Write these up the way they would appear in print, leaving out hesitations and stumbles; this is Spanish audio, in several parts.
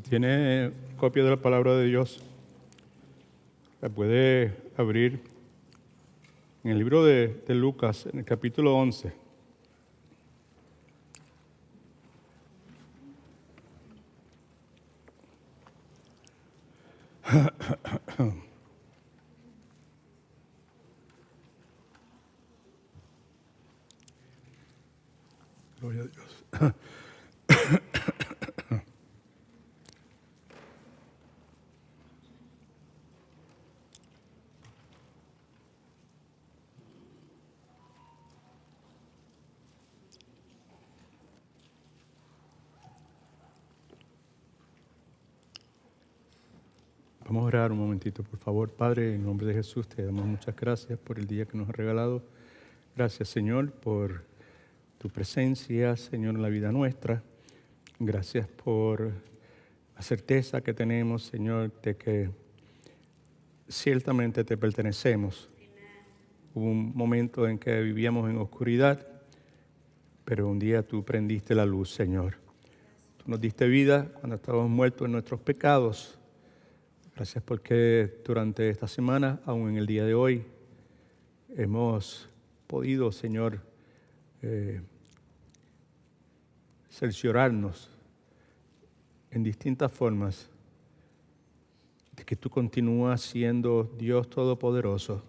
Tiene copia de la palabra de Dios, la puede abrir en el libro de Lucas, en el capítulo 11. Gloria a Dios. Vamos a orar un momentito, por favor. Padre, en nombre de Jesús, te damos muchas gracias por el día que nos has regalado. Gracias, Señor, por tu presencia, Señor, en la vida nuestra. Gracias por la certeza que tenemos, Señor, de que ciertamente te pertenecemos. Hubo un momento en que vivíamos en oscuridad, pero un día tú prendiste la luz, Señor. Tú nos diste vida cuando estábamos muertos en nuestros pecados. Gracias porque durante esta semana, aún en el día de hoy, hemos podido, Señor, cerciorarnos en distintas formas de que tú continúas siendo Dios Todopoderoso,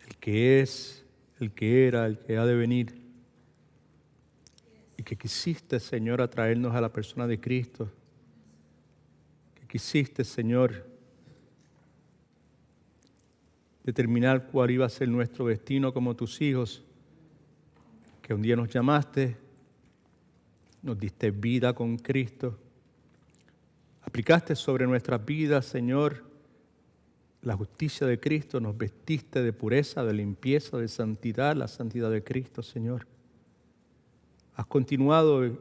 el que es, el que era, el que ha de venir, y que quisiste, Señor, atraernos a la persona de Cristo, que quisiste, Señor, determinar cuál iba a ser nuestro destino como tus hijos, que un día nos llamaste, nos diste vida con Cristo, aplicaste sobre nuestras vidas, Señor, la justicia de Cristo, nos vestiste de pureza, de limpieza, de santidad, la santidad de Cristo, Señor. Has continuado y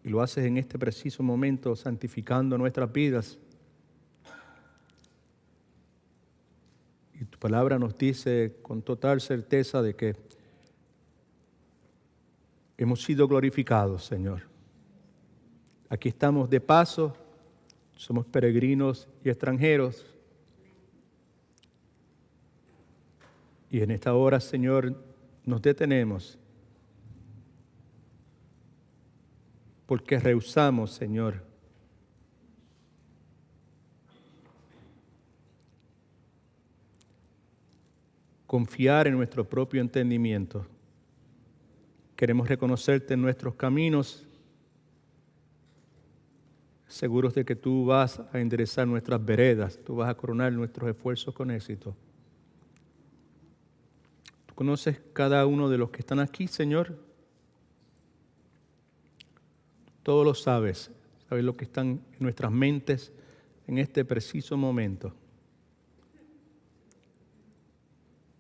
lo haces en este preciso momento, santificando nuestras vidas. Y tu palabra nos dice con total certeza de que hemos sido glorificados, Señor. Aquí estamos de paso, somos peregrinos y extranjeros. Y en esta hora, Señor, nos detenemos porque rehusamos, Señor, confiar en nuestro propio entendimiento. Queremos reconocerte en nuestros caminos, seguros de que tú vas a enderezar nuestras veredas, tú vas a coronar nuestros esfuerzos con éxito. Tú conoces cada uno de los que están aquí, Señor. Todo lo sabes, sabes lo que están en nuestras mentes en este preciso momento.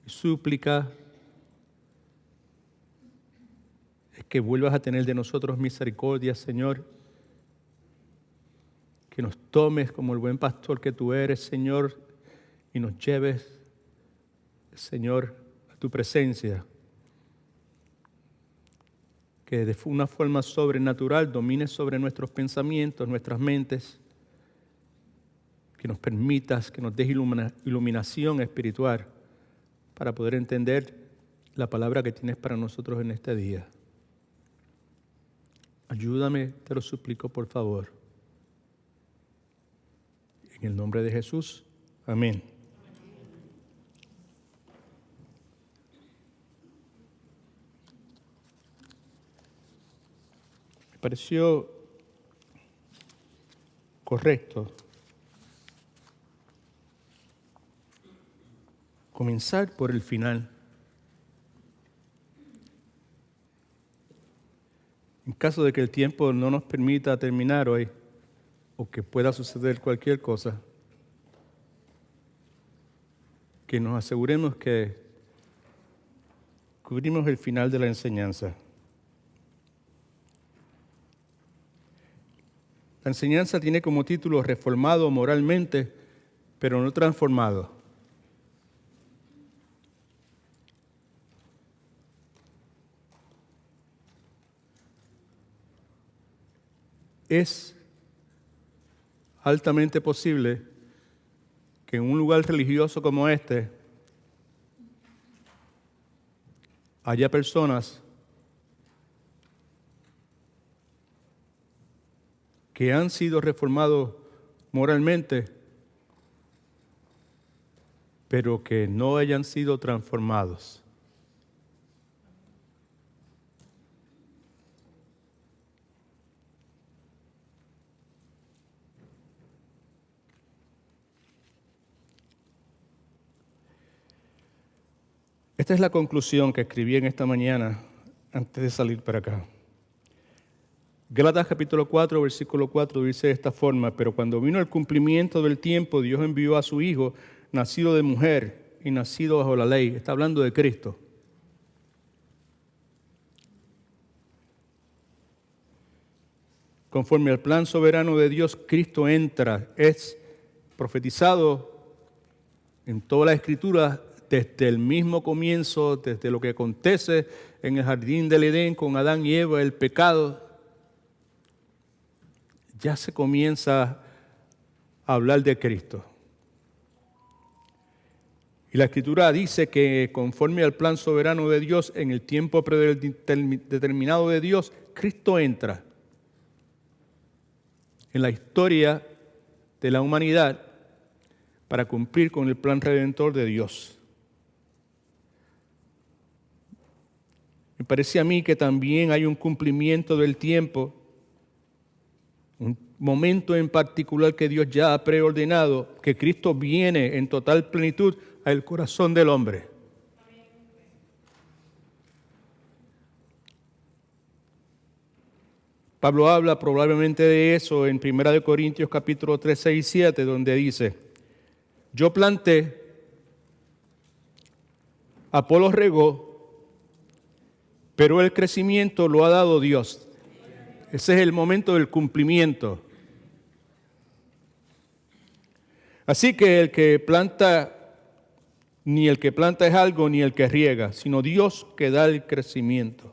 Mi súplica es que vuelvas a tener de nosotros misericordia, Señor. Que nos tomes como el buen pastor que tú eres, Señor, y nos lleves, Señor, a tu presencia. Que de una forma sobrenatural domines sobre nuestros pensamientos, nuestras mentes. Que nos permitas, que nos des iluminación espiritual para poder entender la palabra que tienes para nosotros en este día. Ayúdame, te lo suplico, por favor. En el nombre de Jesús, amén. Me pareció correcto comenzar por el final. En caso de que el tiempo no nos permita terminar hoy, o que pueda suceder cualquier cosa, que nos aseguremos que cubrimos el final de la enseñanza. La enseñanza tiene como título Reformado moralmente, pero no transformado. Es altamente posible que en un lugar religioso como este haya personas que han sido reformados moralmente, pero que no hayan sido transformados. Esta es la conclusión que escribí en esta mañana antes de salir para acá. Gálatas capítulo 4, versículo 4 dice de esta forma: pero cuando vino el cumplimiento del tiempo, Dios envió a su Hijo, nacido de mujer y nacido bajo la ley. Está hablando de Cristo. Conforme al plan soberano de Dios, Cristo entra. Es profetizado en toda la Escritura desde el mismo comienzo, desde lo que acontece en el jardín del Edén con Adán y Eva, el pecado. Ya se comienza a hablar de Cristo. Y la Escritura dice que conforme al plan soberano de Dios, en el tiempo predeterminado de Dios, Cristo entra en la historia de la humanidad para cumplir con el plan redentor de Dios. Me parece a mí que también hay un cumplimiento del tiempo, un momento en particular que Dios ya ha preordenado, que Cristo viene en total plenitud al corazón del hombre. Pablo habla probablemente de eso en 1 Corintios capítulo 3, 6 y 7, donde dice: yo planté, Apolos regó, pero el crecimiento lo ha dado Dios. Ese es el momento del cumplimiento. Así que el que planta, ni el que planta es algo, ni el que riega, sino Dios que da el crecimiento.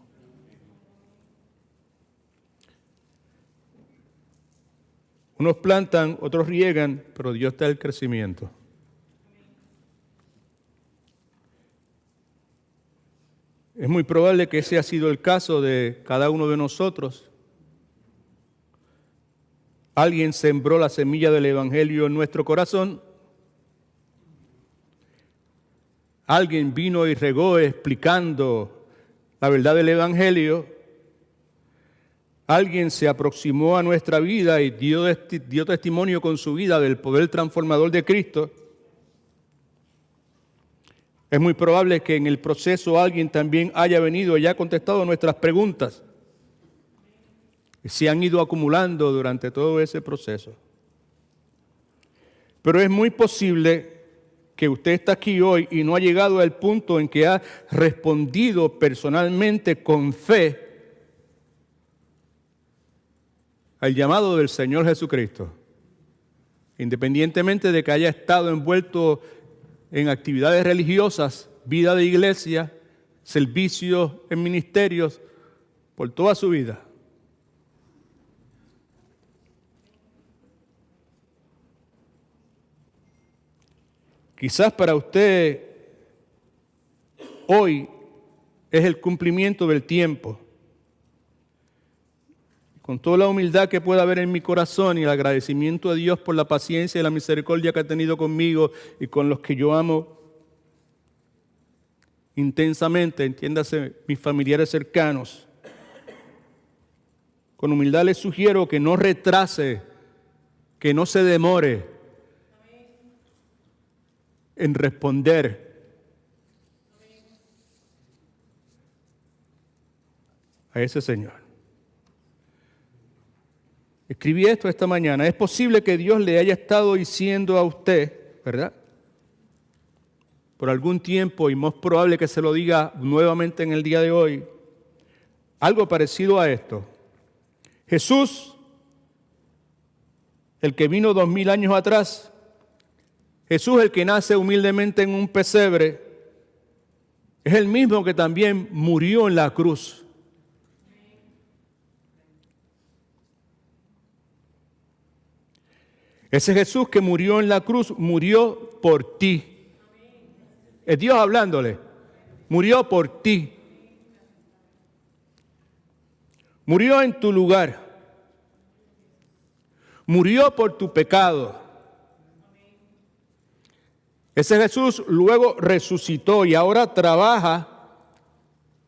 Unos plantan, otros riegan, pero Dios da el crecimiento. Es muy probable que ese ha sido el caso de cada uno de nosotros. Alguien sembró la semilla del Evangelio en nuestro corazón. Alguien vino y regó explicando la verdad del Evangelio. Alguien se aproximó a nuestra vida y dio testimonio con su vida del poder transformador de Cristo. Es muy probable que en el proceso alguien también haya venido y haya contestado nuestras preguntas. Y se han ido acumulando durante todo ese proceso. Pero es muy posible que usted está aquí hoy y no ha llegado al punto en que ha respondido personalmente con fe al llamado del Señor Jesucristo, independientemente de que haya estado envuelto en actividades religiosas, vida de iglesia, servicios en ministerios, por toda su vida. Quizás para usted hoy es el cumplimiento del tiempo. Con toda la humildad que pueda haber en mi corazón y el agradecimiento a Dios por la paciencia y la misericordia que ha tenido conmigo y con los que yo amo intensamente, entiéndase, mis familiares cercanos. Con humildad les sugiero que no retrase, que no se demore en responder a ese Señor. Escribí esto esta mañana. Es posible que Dios le haya estado diciendo a usted, ¿verdad?, por algún tiempo, y más probable que se lo diga nuevamente en el día de hoy, algo parecido a esto. Jesús, el que vino 2000 años atrás, Jesús, el que nace humildemente en un pesebre, es el mismo que también murió en la cruz. Ese Jesús que murió en la cruz, murió por ti. Es Dios hablándole. Murió por ti. Murió en tu lugar. Murió por tu pecado. Ese Jesús luego resucitó y ahora trabaja,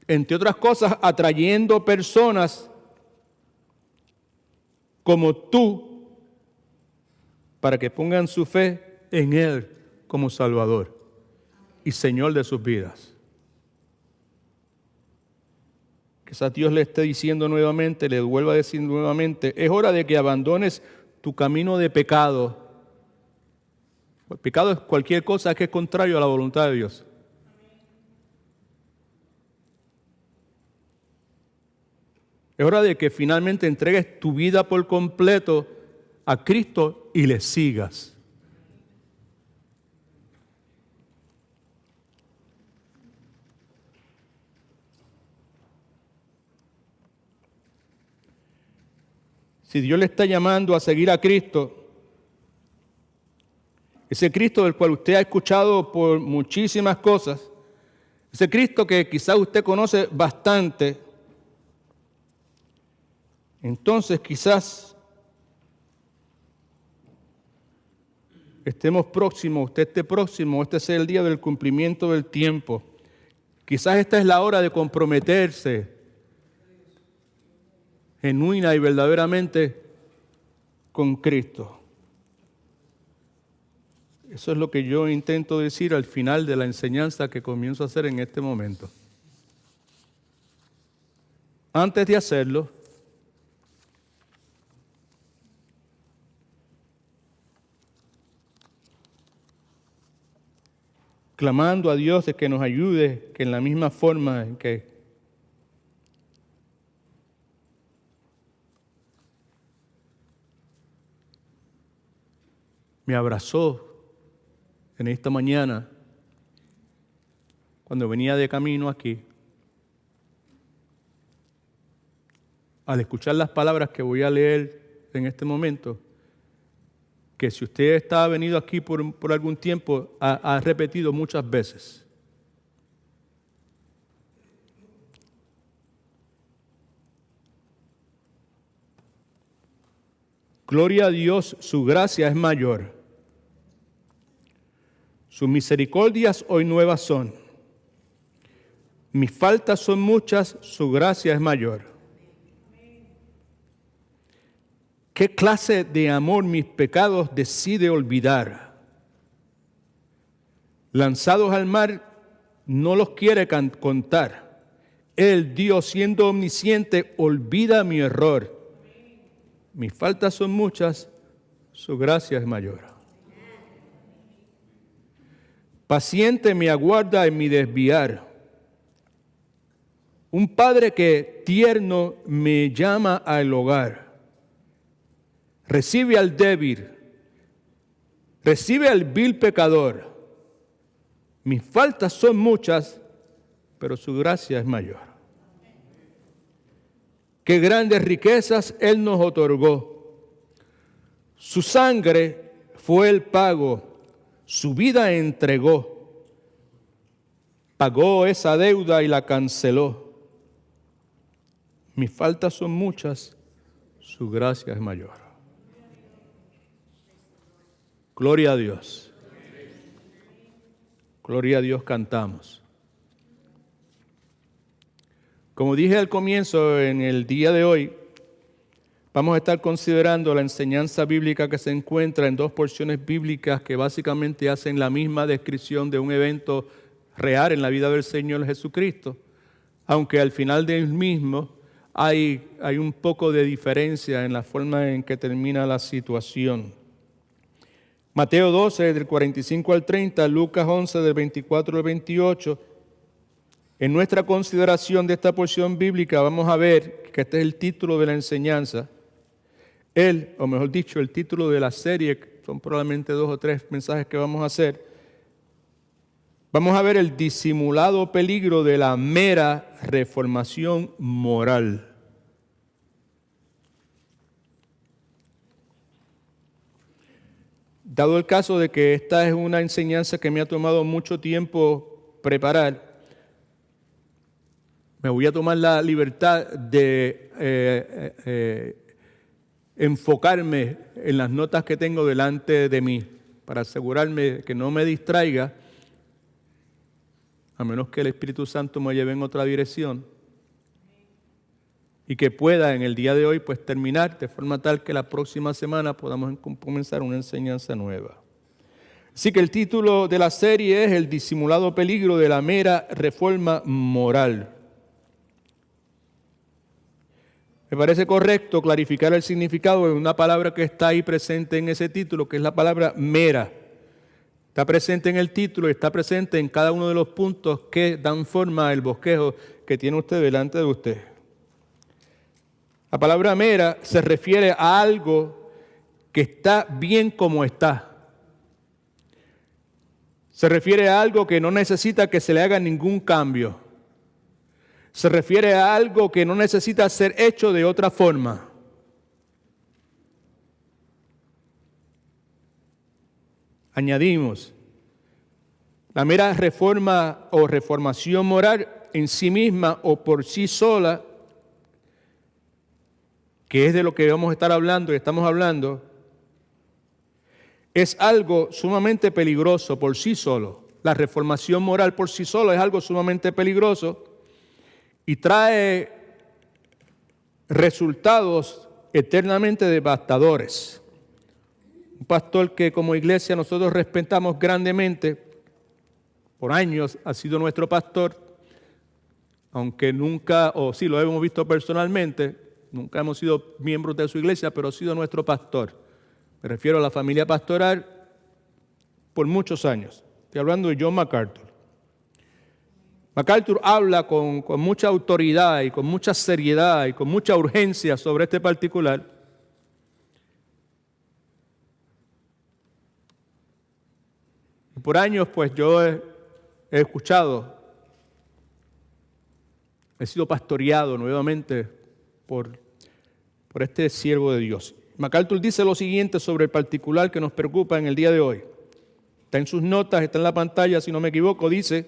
entre otras cosas, atrayendo personas como tú para que pongan su fe en Él como Salvador y Señor de sus vidas. Quizás Dios le esté diciendo nuevamente, le vuelva a decir nuevamente, es hora de que abandones tu camino de pecado. El pecado es cualquier cosa que es contrario a la voluntad de Dios. Es hora de que finalmente entregues tu vida por completo a Cristo y le sigas. Si Dios le está llamando a seguir a Cristo, ese Cristo del cual usted ha escuchado por muchísimas cosas, ese Cristo que quizás usted conoce bastante, entonces quizás estemos próximos, usted esté próximo, este sea el día del cumplimiento del tiempo. Quizás esta es la hora de comprometerse genuina y verdaderamente con Cristo. Eso es lo que yo intento decir al final de la enseñanza que comienzo a hacer en este momento. Antes de hacerlo, clamando a Dios de que nos ayude, que en la misma forma en que me abrazó en esta mañana, cuando venía de camino aquí, al escuchar las palabras que voy a leer en este momento, que si usted está venido aquí por algún tiempo, ha repetido muchas veces. Gloria a Dios, su gracia es mayor. Sus misericordias hoy nuevas son. Mis faltas son muchas, su gracia es mayor. ¿Qué clase de amor mis pecados decide olvidar? Lanzados al mar, no los quiere contar. El Dios, siendo omnisciente, olvida mi error. Mis faltas son muchas, su gracia es mayor. Paciente me aguarda en mi desviar. Un padre que tierno me llama al hogar. Recibe al débil, recibe al vil pecador. Mis faltas son muchas, pero su gracia es mayor. Qué grandes riquezas Él nos otorgó. Su sangre fue el pago. Su vida entregó, pagó esa deuda y la canceló. Mis faltas son muchas, su gracia es mayor. Gloria a Dios. Gloria a Dios cantamos. Como dije al comienzo, en el día de hoy, vamos a estar considerando la enseñanza bíblica que se encuentra en dos porciones bíblicas que básicamente hacen la misma descripción de un evento real en la vida del Señor Jesucristo, aunque al final del mismo hay un poco de diferencia en la forma en que termina la situación. Mateo 12, del 45 al 30, Lucas 11, del 24 al 28. En nuestra consideración de esta porción bíblica vamos a ver que este es el título de la enseñanza. O mejor dicho, el título de la serie, son probablemente 2 o 3 mensajes que vamos a hacer. Vamos a ver el disimulado peligro de la mera reformación moral. Dado el caso de que esta es una enseñanza que me ha tomado mucho tiempo preparar, me voy a tomar la libertad de enfocarme en las notas que tengo delante de mí para asegurarme que no me distraiga, a menos que el Espíritu Santo me lleve en otra dirección, y que pueda en el día de hoy pues terminar de forma tal que la próxima semana podamos comenzar una enseñanza nueva. Así que el título de la serie es El disimulado peligro de la mera reforma moral. Me parece correcto clarificar el significado de una palabra que está ahí presente en ese título, que es la palabra mera. Está presente en el título y está presente en cada uno de los puntos que dan forma al bosquejo que tiene usted delante de usted. La palabra mera se refiere a algo que está bien como está. Se refiere a algo que no necesita que se le haga ningún cambio. Se refiere a algo que no necesita ser hecho de otra forma. Añadimos, la mera reforma o reformación moral en sí misma o por sí sola, que es de lo que vamos a estar hablando y estamos hablando, es algo sumamente peligroso por sí solo. La reformación moral por sí sola es algo sumamente peligroso y trae resultados eternamente devastadores. Un pastor que como iglesia nosotros respetamos grandemente, por años ha sido nuestro pastor, aunque nunca, o sí lo hemos visto personalmente, nunca hemos sido miembros de su iglesia, pero ha sido nuestro pastor. Me refiero a la familia pastoral por muchos años. Estoy hablando de John MacArthur. MacArthur habla con mucha autoridad y con mucha seriedad y con mucha urgencia sobre este particular. Por años, pues yo he escuchado, he sido pastoreado nuevamente por este siervo de Dios. MacArthur dice lo siguiente sobre el particular que nos preocupa en el día de hoy. Está en sus notas, está en la pantalla, si no me equivoco, dice: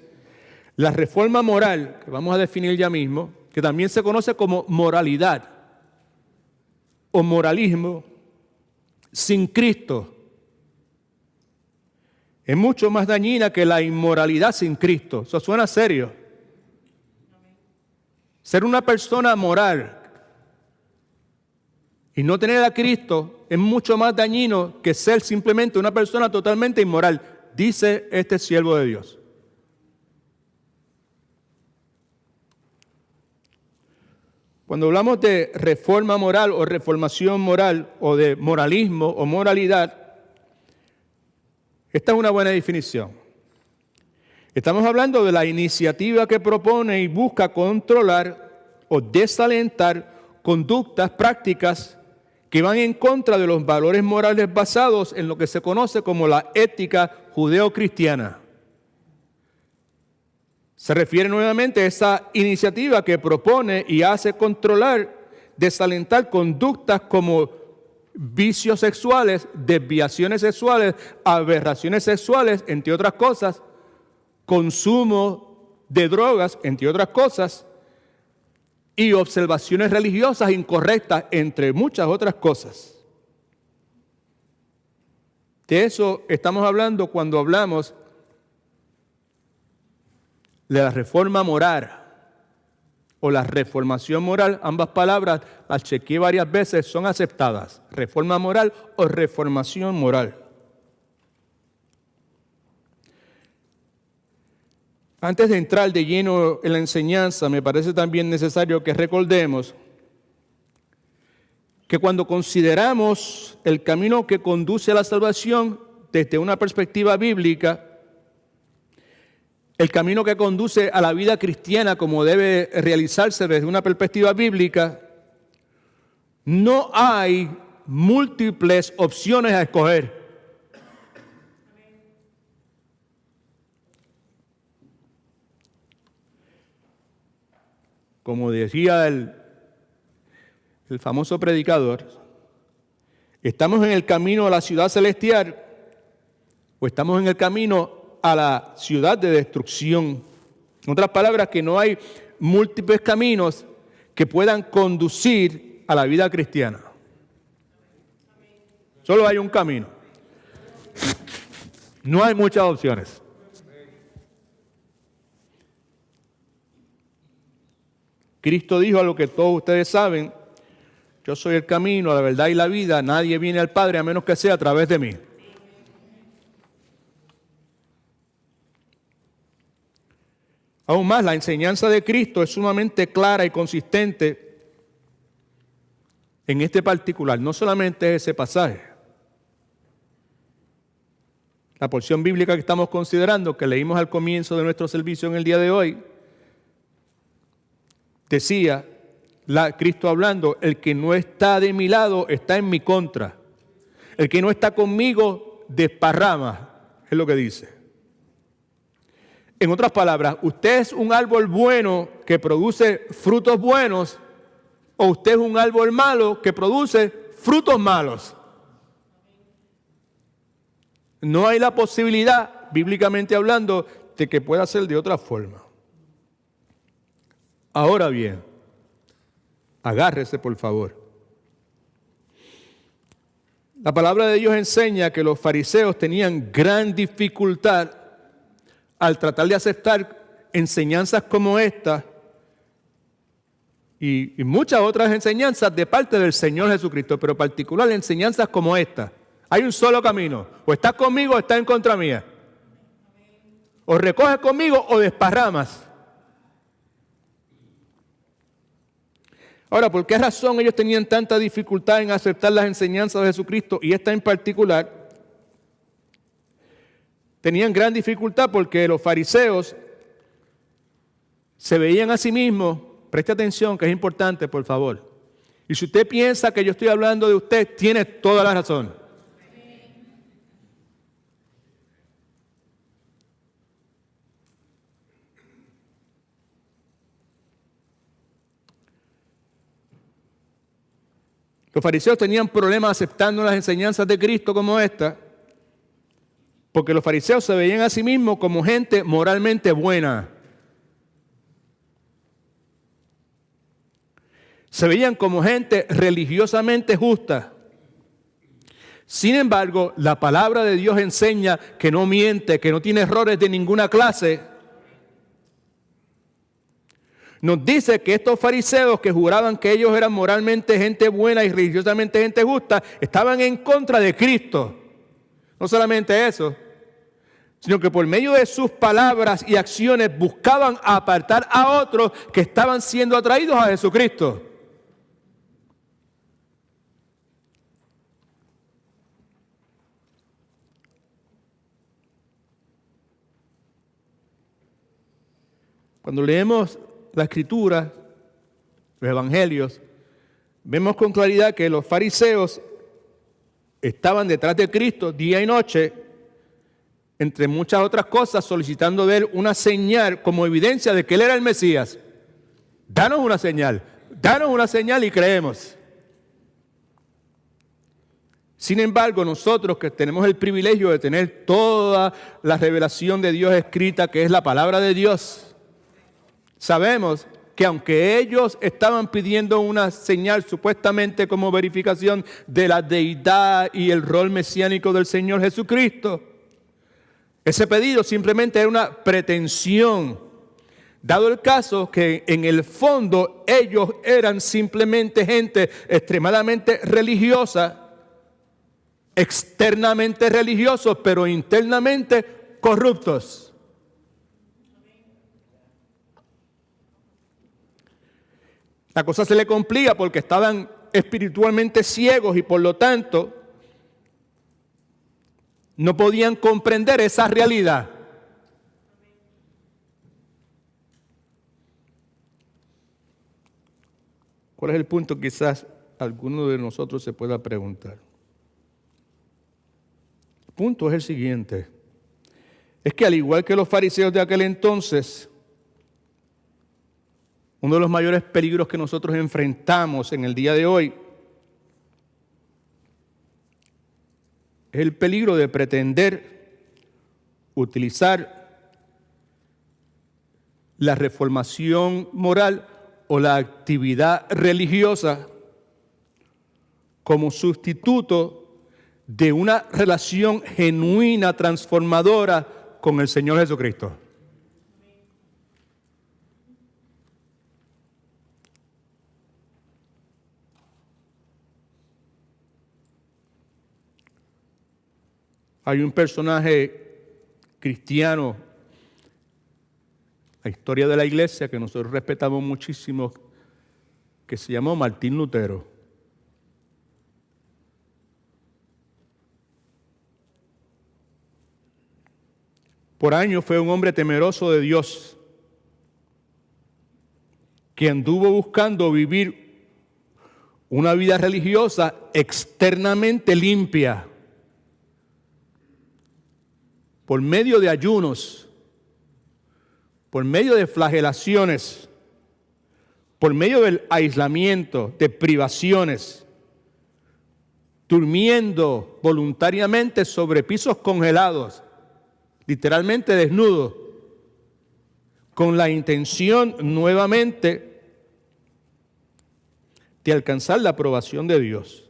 la reforma moral, que vamos a definir ya mismo, que también se conoce como moralidad o moralismo, sin Cristo, es mucho más dañina que la inmoralidad sin Cristo. Eso suena serio. Ser una persona moral y no tener a Cristo es mucho más dañino que ser simplemente una persona totalmente inmoral, dice este siervo de Dios. Cuando hablamos de reforma moral o reformación moral o de moralismo o moralidad, esta es una buena definición. Estamos hablando de la iniciativa que propone y busca controlar o desalentar conductas, prácticas que van en contra de los valores morales basados en lo que se conoce como la ética judeo-cristiana. Se refiere nuevamente a esa iniciativa que propone y hace controlar, desalentar conductas como vicios sexuales, desviaciones sexuales, aberraciones sexuales, entre otras cosas, consumo de drogas, entre otras cosas, y observaciones religiosas incorrectas, entre muchas otras cosas. De eso estamos hablando cuando hablamos de la reforma moral o la reformación moral. Ambas palabras las chequeé varias veces, son aceptadas. Reforma moral o reformación moral. Antes de entrar de lleno en la enseñanza, me parece también necesario que recordemos que cuando consideramos el camino que conduce a la salvación desde una perspectiva bíblica, el camino que conduce a la vida cristiana como debe realizarse desde una perspectiva bíblica, no hay múltiples opciones a escoger. Como decía el famoso predicador, estamos en el camino a la ciudad celestial o estamos en el camino a la ciudad de destrucción. En otras palabras, que no hay múltiples caminos que puedan conducir a la vida cristiana. Solo hay un camino. No hay muchas opciones. Cristo dijo a lo que todos ustedes saben: yo soy el camino, la verdad y la vida. Nadie viene al Padre a menos que sea a través de mí. Aún más, la enseñanza de Cristo es sumamente clara y consistente en este particular. No solamente ese pasaje. La porción bíblica que estamos considerando, que leímos al comienzo de nuestro servicio en el día de hoy, decía Cristo hablando: el que no está de mi lado está en mi contra. El que no está conmigo desparrama, es lo que dice. En otras palabras, usted es un árbol bueno que produce frutos buenos, o usted es un árbol malo que produce frutos malos. No hay la posibilidad, bíblicamente hablando, de que pueda ser de otra forma. Ahora bien, agárrese por favor. La palabra de Dios enseña que los fariseos tenían gran dificultad al tratar de aceptar enseñanzas como esta y muchas otras enseñanzas de parte del Señor Jesucristo, pero en particular enseñanzas como esta. Hay un solo camino: o estás conmigo o estás en contra mía. O recoges conmigo o desparramas. Ahora, ¿por qué razón ellos tenían tanta dificultad en aceptar las enseñanzas de Jesucristo, y esta en particular? Tenían gran dificultad porque los fariseos se veían a sí mismos. Preste atención, que es importante, por favor. Y si usted piensa que yo estoy hablando de usted, tiene toda la razón. Los fariseos tenían problemas aceptando las enseñanzas de Cristo como esta, porque los fariseos se veían a sí mismos como gente moralmente buena. Se veían como gente religiosamente justa. Sin embargo, la palabra de Dios enseña que no miente, que no tiene errores de ninguna clase. Nos dice que estos fariseos que juraban que ellos eran moralmente gente buena y religiosamente gente justa, estaban en contra de Cristo. No solamente eso, sino que por medio de sus palabras y acciones buscaban apartar a otros que estaban siendo atraídos a Jesucristo. Cuando leemos la Escritura, los Evangelios, vemos con claridad que los fariseos estaban detrás de Cristo día y noche, entre muchas otras cosas, solicitando de él una señal como evidencia de que él era el Mesías. Danos una señal y creemos. Sin embargo, nosotros que tenemos el privilegio de tener toda la revelación de Dios escrita, que es la palabra de Dios, sabemos que aunque ellos estaban pidiendo una señal supuestamente como verificación de la deidad y el rol mesiánico del Señor Jesucristo, ese pedido simplemente era una pretensión, dado el caso que en el fondo ellos eran simplemente gente extremadamente religiosa, externamente religiosos, pero internamente corruptos. La cosa se le complica porque estaban espiritualmente ciegos y por lo tanto no podían comprender esa realidad. ¿Cuál es el punto? Quizás alguno de nosotros se pueda preguntar. El punto es el siguiente. Es que al igual que los fariseos de aquel entonces, uno de los mayores peligros que nosotros enfrentamos en el día de hoy es el peligro de pretender utilizar la reformación moral o la actividad religiosa como sustituto de una relación genuina, transformadora con el Señor Jesucristo. Hay un personaje cristiano, la historia de la iglesia que nosotros respetamos muchísimo, que se llamó Martín Lutero. Por años fue un hombre temeroso de Dios, que anduvo buscando vivir una vida religiosa externamente limpia, por medio de ayunos, por medio de flagelaciones, por medio del aislamiento, de privaciones, durmiendo voluntariamente sobre pisos congelados, literalmente desnudo, con la intención nuevamente de alcanzar la aprobación de Dios.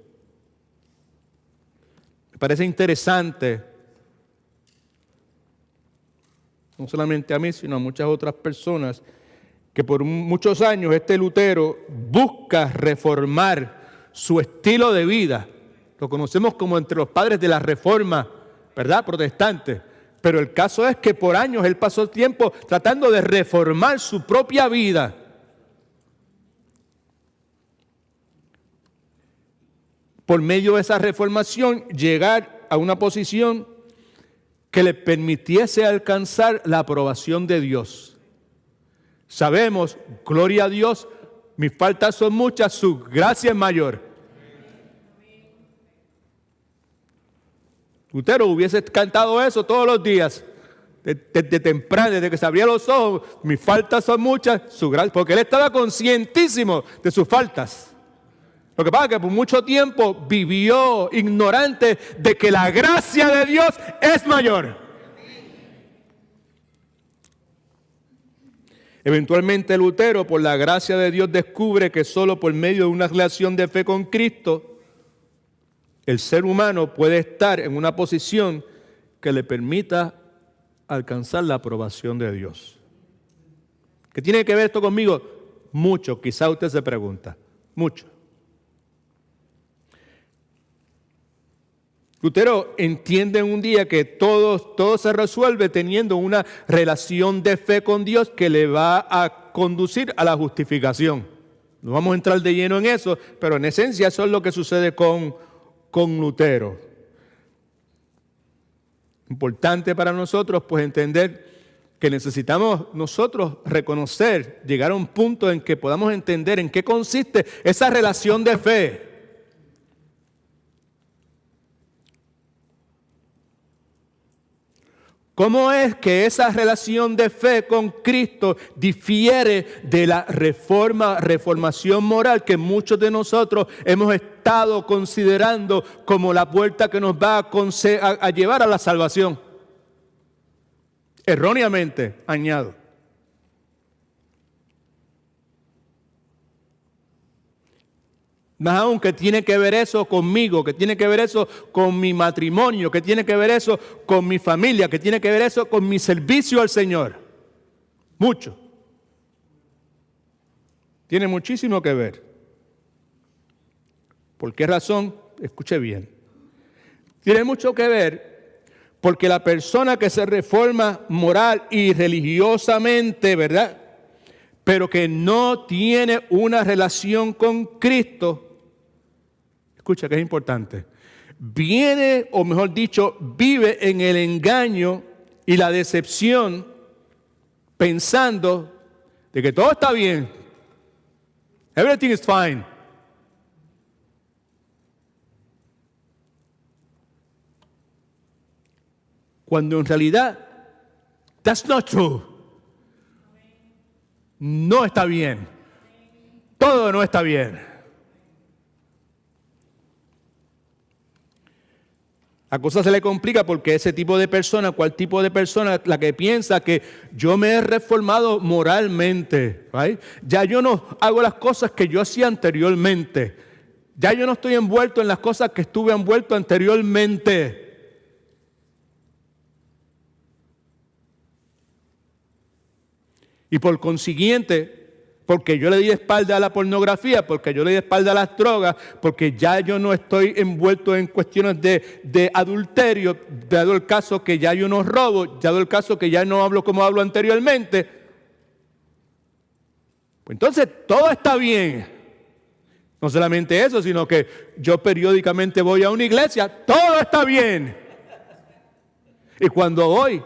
Me parece interesante, no solamente a mí, sino a muchas otras personas, que por muchos años este Lutero busca reformar su estilo de vida. Lo conocemos como entre los padres de la Reforma, ¿verdad?, protestante. Pero el caso es que por años él pasó tiempo tratando de reformar su propia vida. Por medio de esa reformación, llegar a una posición que le permitiese alcanzar la aprobación de Dios. Sabemos, gloria a Dios, mis faltas son muchas, su gracia es mayor. Lutero hubiese cantado eso todos los días, desde temprano, desde que se abría los ojos, mis faltas son muchas, su gracia, porque él estaba conscientísimo de sus faltas. Lo que pasa es que por mucho tiempo vivió ignorante de que la gracia de Dios es mayor. Eventualmente Lutero, por la gracia de Dios, descubre que solo por medio de una relación de fe con Cristo, el ser humano puede estar en una posición que le permita alcanzar la aprobación de Dios. ¿Qué tiene que ver esto conmigo? Mucho, quizá usted se pregunta, mucho. Lutero entiende un día que todo se resuelve teniendo una relación de fe con Dios que le va a conducir a la justificación. No vamos a entrar de lleno en eso, pero en esencia eso es lo que sucede con Lutero. Importante para nosotros pues entender que necesitamos nosotros reconocer, llegar a un punto en que podamos entender en qué consiste esa relación de fe. ¿Cómo es que esa relación de fe con Cristo difiere de la reformación moral que muchos de nosotros hemos estado considerando como la puerta que nos va a llevar a la salvación? Erróneamente, añado. Más aún, que tiene que ver eso conmigo, que tiene que ver eso con mi matrimonio, que tiene que ver eso con mi familia, que tiene que ver eso con mi servicio al Señor. Mucho. Tiene muchísimo que ver. ¿Por qué razón? Escuche bien. Tiene mucho que ver porque la persona que se reforma moral y religiosamente, ¿verdad?, pero que no tiene una relación con Cristo, escucha que es importante, viene, o mejor dicho, vive en el engaño y la decepción, pensando de que todo está bien. Everything is fine. Cuando en realidad, that's not true. No está bien. Todo no está bien. La cosa se le complica porque ese tipo de persona, ¿cuál tipo de persona? La que piensa que yo me he reformado moralmente, ¿right? Ya yo no hago las cosas que yo hacía anteriormente. Ya yo no estoy envuelto en las cosas que estuve envuelto anteriormente. Y por consiguiente, porque yo le di espalda a la pornografía, porque yo le di espalda a las drogas, porque ya yo no estoy envuelto en cuestiones de adulterio, dado el caso que ya yo no robo, dado el caso que ya no hablo como hablo anteriormente, pues entonces todo está bien. No solamente eso, sino que yo periódicamente voy a una iglesia, todo está bien. Y cuando voy,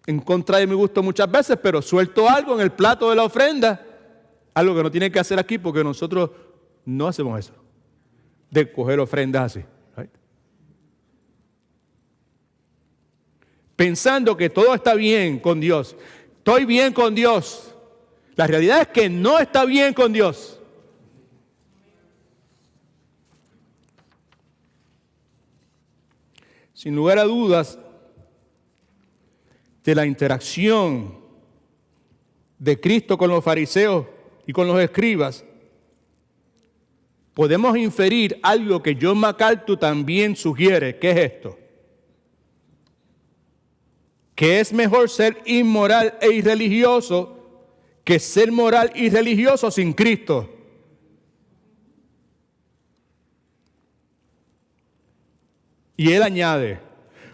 en contra de mi gusto muchas veces, pero suelto algo en el plato de la ofrenda, algo que no tiene que hacer aquí porque nosotros no hacemos eso, de coger ofrendas así. Right? Pensando que todo está bien con Dios, estoy bien con Dios. La realidad es que no está bien con Dios. Sin lugar a dudas, de la interacción de Cristo con los fariseos y con los escribas, podemos inferir algo que John MacArthur también sugiere. ¿Qué es esto? Que es mejor ser inmoral e irreligioso que ser moral y religioso sin Cristo. Y él añade,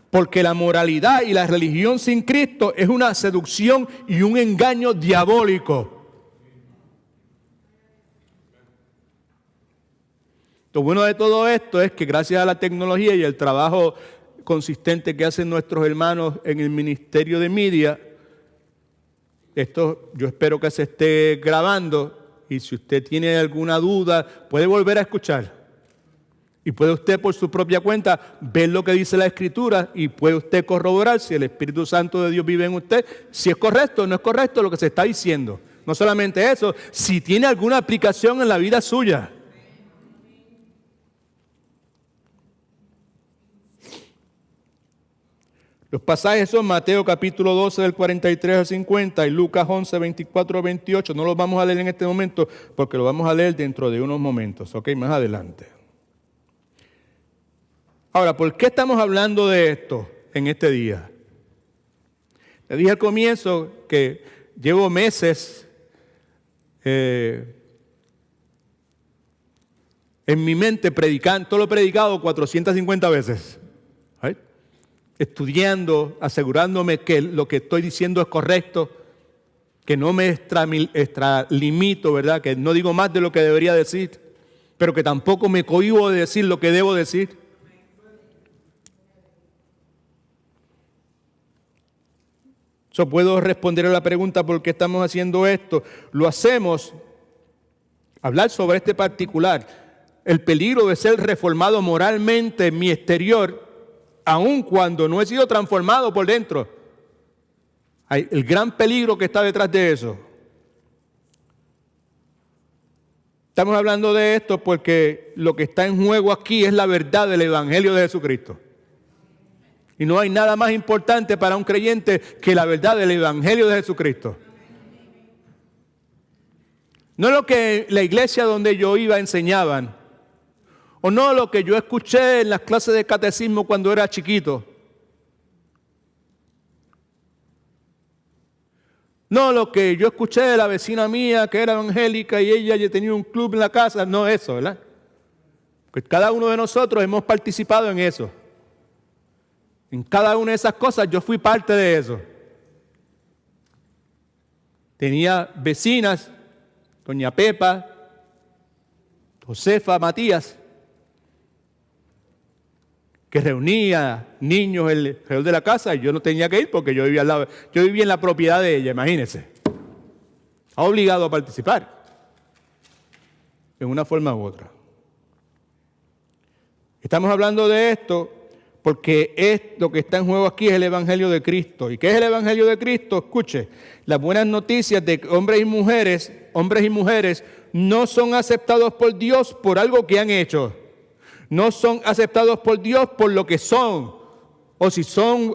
porque la moralidad y la religión sin Cristo es una seducción y un engaño diabólico. Lo bueno de todo esto es que gracias a la tecnología y el trabajo consistente que hacen nuestros hermanos en el ministerio de media, esto yo espero que se esté grabando y si usted tiene alguna duda puede volver a escuchar. Y puede usted por su propia cuenta ver lo que dice la Escritura y puede usted corroborar si el Espíritu Santo de Dios vive en usted, si es correcto o no es correcto lo que se está diciendo. No solamente eso, si tiene alguna aplicación en la vida suya. Los pasajes son Mateo capítulo 12 del 43 al 50 y Lucas 11, 24 al 28. No los vamos a leer en este momento porque lo vamos a leer dentro de unos momentos, ¿ok? Más adelante. Ahora, ¿por qué estamos hablando de esto en este día? Le dije al comienzo que llevo meses en mi mente predicando, todo lo he predicado 450 veces, ¿right? Estudiando, asegurándome que lo que estoy diciendo es correcto, que no me extralimito, ¿verdad? Que no digo más de lo que debería decir, pero que tampoco me cohíbo de decir lo que debo decir. Yo puedo responder a la pregunta ¿por qué estamos haciendo esto? Lo hacemos, hablar sobre este particular, el peligro de ser reformado moralmente en mi exterior, aun cuando no he sido transformado por dentro. Hay el gran peligro que está detrás de eso. Estamos hablando de esto porque lo que está en juego aquí es la verdad del Evangelio de Jesucristo. Y no hay nada más importante para un creyente que la verdad del Evangelio de Jesucristo. No lo que la iglesia donde yo iba enseñaban, o no lo que yo escuché en las clases de catecismo cuando era chiquito. No lo que yo escuché de la vecina mía que era evangélica y ella ya tenía un club en la casa, no eso, ¿verdad? Pues cada uno de nosotros hemos participado en eso. En cada una de esas cosas yo fui parte de eso. Tenía vecinas, doña Pepa, Josefa, Matías, que reunía niños alrededor de la casa y yo no tenía que ir porque yo vivía al lado, yo vivía en la propiedad de ella, imagínense. Estaba obligado a participar en una forma u otra. Estamos hablando de esto porque lo que está en juego aquí es el Evangelio de Cristo. ¿Y qué es el Evangelio de Cristo? Escuche, las buenas noticias de que hombres y mujeres no son aceptados por Dios por algo que han hecho. no son aceptados por Dios por lo que son, o si son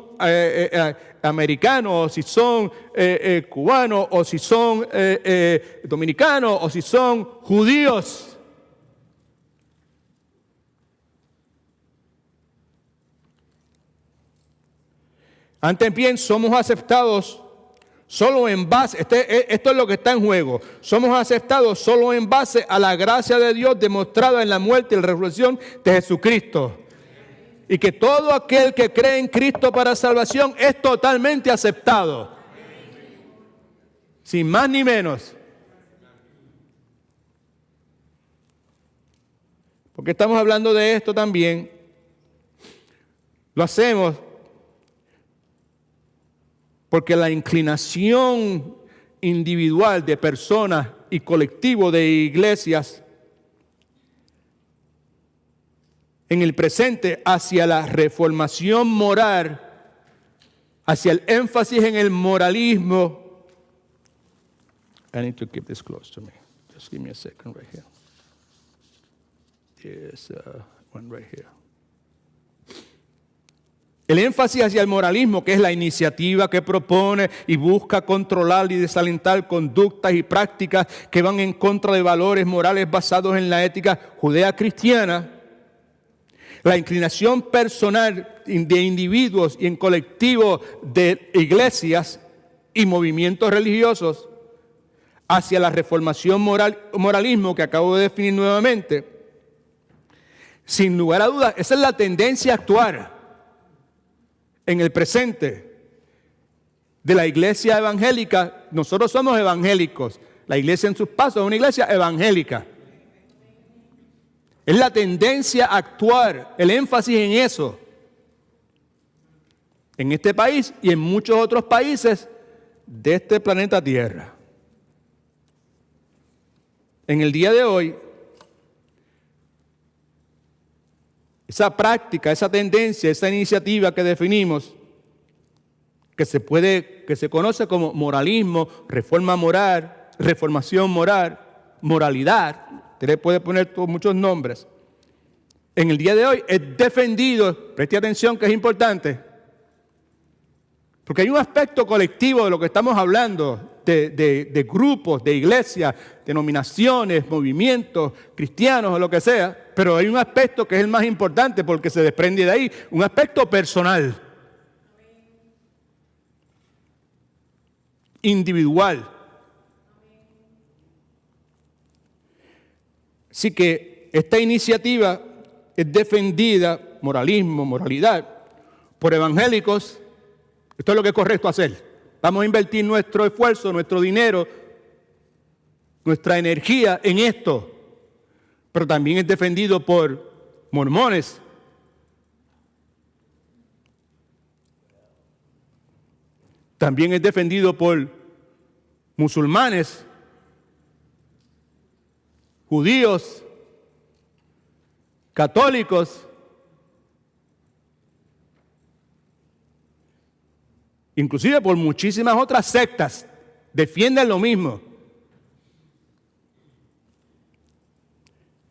americanos, o si son cubanos, o si son dominicanos, o si son judíos. Antes bien, somos aceptados solo en base, esto es lo que está en juego, somos aceptados solo en base a la gracia de Dios demostrada en la muerte y la resurrección de Jesucristo. Y que todo aquel que cree en Cristo para salvación es totalmente aceptado. Sin más ni menos. Porque estamos hablando de esto también. Lo hacemos porque la inclinación individual de personas y colectivo de iglesias en el presente hacia la reformación moral, hacia el énfasis en el moralismo. I need to keep this close to me. Just give me a second right here. There's one right here. El énfasis hacia el moralismo, que es la iniciativa que propone y busca controlar y desalentar conductas y prácticas que van en contra de valores morales basados en la ética judeo-cristiana. La inclinación personal de individuos y en colectivo de iglesias y movimientos religiosos hacia la reformación moralismo que acabo de definir nuevamente. Sin lugar a dudas, esa es la tendencia actual en el presente de la iglesia evangélica. Nosotros somos evangélicos. La iglesia en sus pasos es una iglesia evangélica. Es la tendencia actual, el énfasis en eso. En este país y en muchos otros países de este planeta Tierra. En el día de hoy, esa práctica, esa tendencia, esa iniciativa que definimos, que se conoce como moralismo, reforma moral, reformación moral, moralidad, usted le puede poner muchos nombres. En el día de hoy es defendido, preste atención que es importante, porque hay un aspecto colectivo de lo que estamos hablando, de grupos, de iglesias, denominaciones, movimientos, cristianos o lo que sea, pero hay un aspecto que es el más importante porque se desprende de ahí, un aspecto personal, individual. Así que esta iniciativa es defendida, moralismo, moralidad, por evangélicos. Esto es lo que es correcto hacer. Vamos a invertir nuestro esfuerzo, nuestro dinero, nuestra energía en esto. Pero también es defendido por mormones. También es defendido por musulmanes, judíos, católicos, inclusive por muchísimas otras sectas, defienden lo mismo.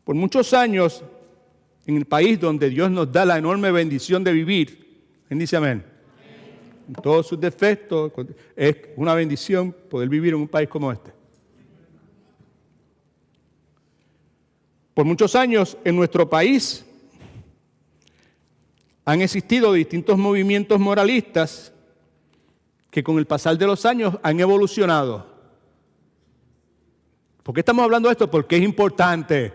Por muchos años, en el país donde Dios nos da la enorme bendición de vivir, ¿quién dice amén? En todos sus defectos, es una bendición poder vivir en un país como este. Por muchos años en nuestro país han existido distintos movimientos moralistas que con el pasar de los años han evolucionado. ¿Por qué estamos hablando de esto? Porque es importante.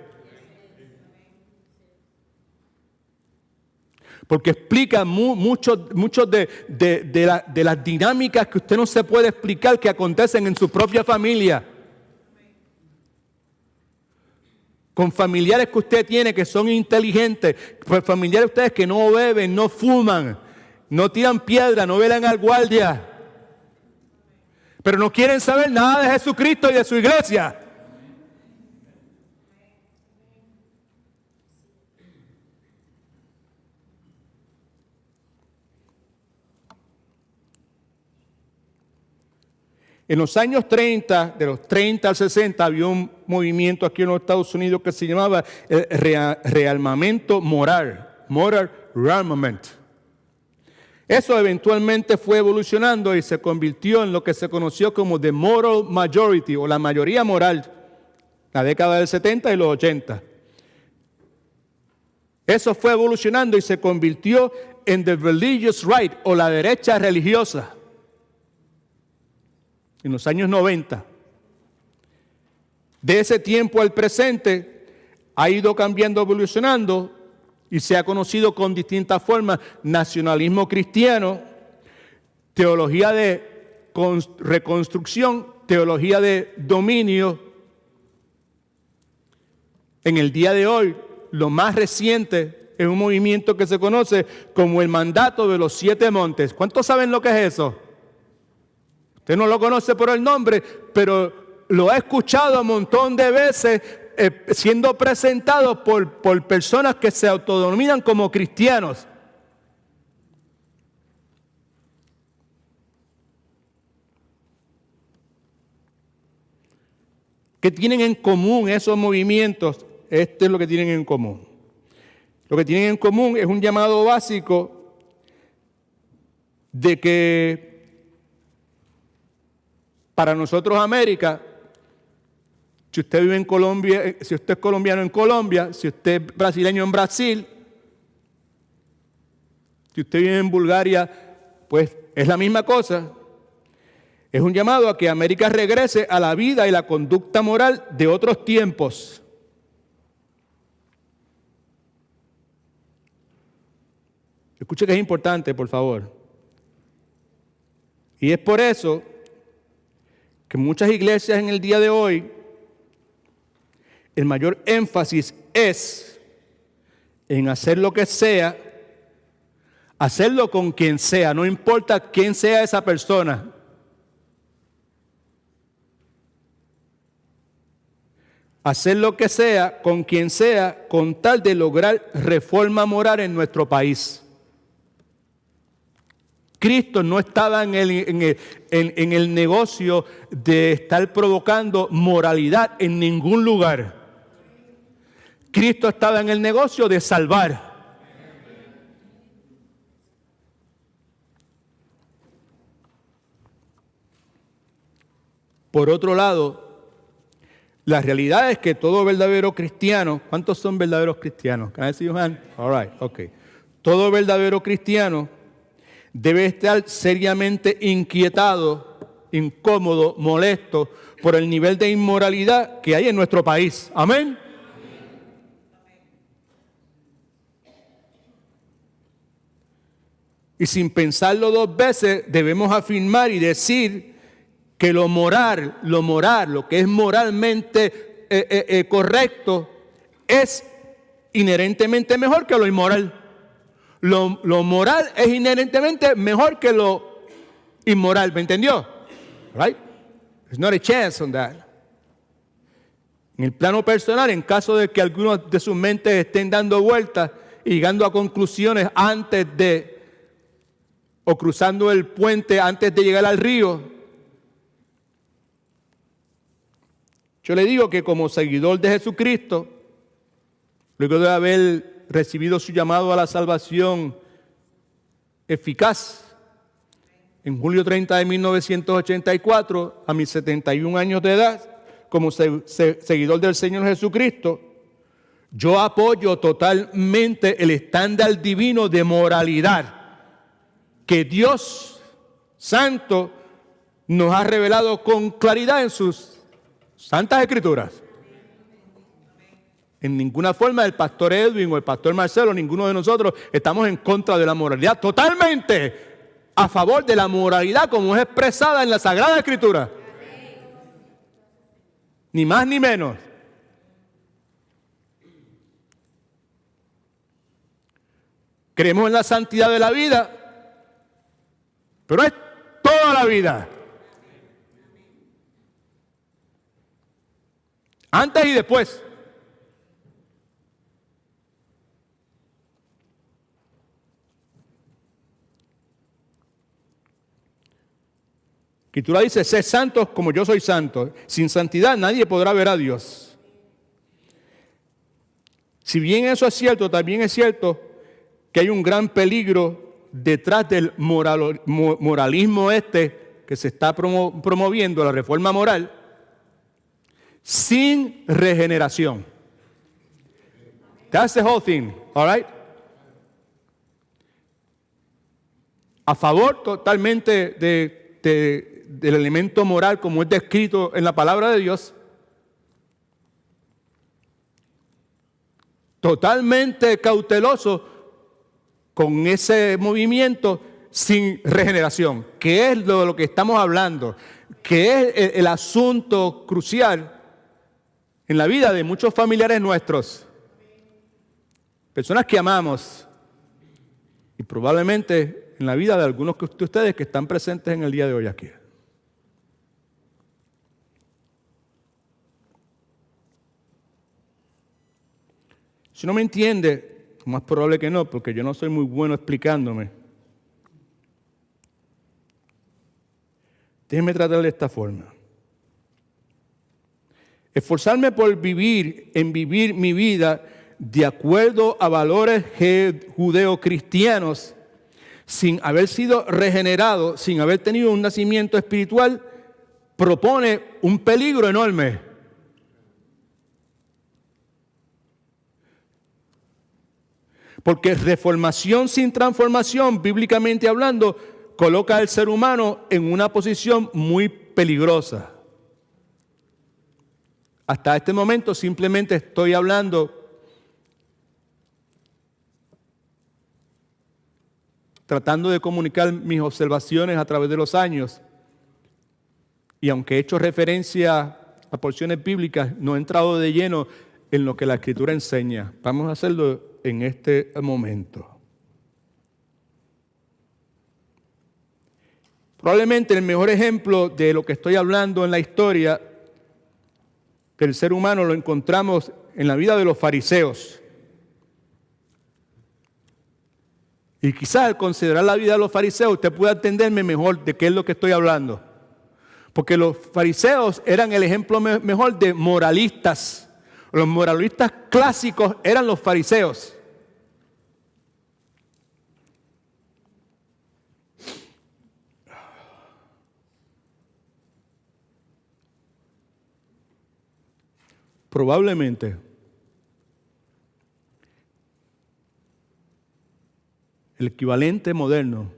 Porque explica muchos de las dinámicas que usted no se puede explicar que acontecen en su propia familia. Con familiares que usted tiene que son inteligentes, pues familiares de ustedes que no beben, no fuman, no tiran piedra, no velan al guardia, pero no quieren saber nada de Jesucristo y de su iglesia. En los años 30, de los 30 al 60, había un movimiento aquí en los Estados Unidos que se llamaba el rearmamento moral, moral rearmament. Eso eventualmente fue evolucionando y se convirtió en lo que se conoció como the moral majority o la mayoría moral, la década del 70 y los 80. Eso fue evolucionando y se convirtió en the religious right o la derecha religiosa en los años 90. De ese tiempo al presente ha ido cambiando, evolucionando y se ha conocido con distintas formas: nacionalismo cristiano, teología de reconstrucción, teología de dominio. En el día de hoy, lo más reciente es un movimiento que se conoce como el mandato de los 7 montes. ¿Cuántos saben lo que es eso? Usted no lo conoce por el nombre, pero lo ha escuchado un montón de veces siendo presentado por personas que se autodenominan como cristianos. ¿Qué tienen en común esos movimientos? Esto es lo que tienen en común. Lo que tienen en común es un llamado básico de que para nosotros América, si usted vive en Colombia, si usted es colombiano en Colombia, si usted es brasileño en Brasil, si usted vive en Bulgaria, pues es la misma cosa. Es un llamado a que América regrese a la vida y la conducta moral de otros tiempos. Escuche que es importante, por favor. Y es por eso que muchas iglesias en el día de hoy, el mayor énfasis es en hacer lo que sea, hacerlo con quien sea, no importa quién sea esa persona. Hacer lo que sea, con quien sea, con tal de lograr reforma moral en nuestro país. Cristo no estaba en el negocio de estar provocando moralidad en ningún lugar. Cristo estaba en el negocio de salvar. Por otro lado, la realidad es que todo verdadero cristiano, ¿cuántos son verdaderos cristianos? Can I see your hand? All right, okay. Todo verdadero cristiano debe estar seriamente inquietado, incómodo, molesto por el nivel de inmoralidad que hay en nuestro país. Amén. Y sin pensarlo 2 veces, debemos afirmar y decir que lo moral, lo que es moralmente correcto, es inherentemente mejor que lo inmoral. Lo moral es inherentemente mejor que lo inmoral, ¿me entendió? Right? There's not a chance on that. En el plano personal, en caso de que algunos de sus mentes estén dando vueltas y llegando a conclusiones antes de, o cruzando el puente antes de llegar al río, yo le digo que como seguidor de Jesucristo, luego de haber recibido su llamado a la salvación eficaz, en julio 30 de 1984, a mis 71 años de edad, como seguidor del Señor Jesucristo, yo apoyo totalmente el estándar divino de moralidad que Dios Santo nos ha revelado con claridad en sus santas escrituras. En ninguna forma el pastor Edwin o el pastor Marcelo, ninguno de nosotros estamos en contra de la moralidad. Totalmente a favor de la moralidad como es expresada en la Sagrada Escritura. Ni más ni menos. Creemos en la santidad de la vida, pero es toda la vida. Antes y después. Escritura dice, sed santos como yo soy santo. Sin santidad nadie podrá ver a Dios. Si bien eso es cierto, también es cierto que hay un gran peligro detrás del moralismo que se está promoviendo, la reforma moral, sin regeneración. That's the whole thing, all right? A favor totalmente del elemento moral como es descrito en la palabra de Dios, totalmente cauteloso con ese movimiento sin regeneración, que es de lo que estamos hablando, que es el asunto crucial en la vida de muchos familiares nuestros, personas que amamos, y probablemente en la vida de algunos de ustedes que están presentes en el día de hoy aquí. Si no me entiende, más probable que no, porque yo no soy muy bueno explicándome. Déjenme tratar de esta forma. Esforzarme por vivir mi vida de acuerdo a valores judeocristianos, sin haber sido regenerado, sin haber tenido un nacimiento espiritual, propone un peligro enorme. Porque reformación sin transformación, bíblicamente hablando, coloca al ser humano en una posición muy peligrosa. Hasta este momento simplemente estoy hablando, tratando de comunicar mis observaciones a través de los años. Y aunque he hecho referencia a porciones bíblicas, no he entrado de lleno en lo que la Escritura enseña. Vamos a hacerlo en este momento. Probablemente el mejor ejemplo de lo que estoy hablando en la historia del ser humano lo encontramos en la vida de los fariseos. Y quizás al considerar la vida de los fariseos usted pueda entenderme mejor de qué es lo que estoy hablando. Porque los fariseos eran el ejemplo mejor de moralistas. Los moralistas clásicos eran los fariseos. Probablemente el equivalente moderno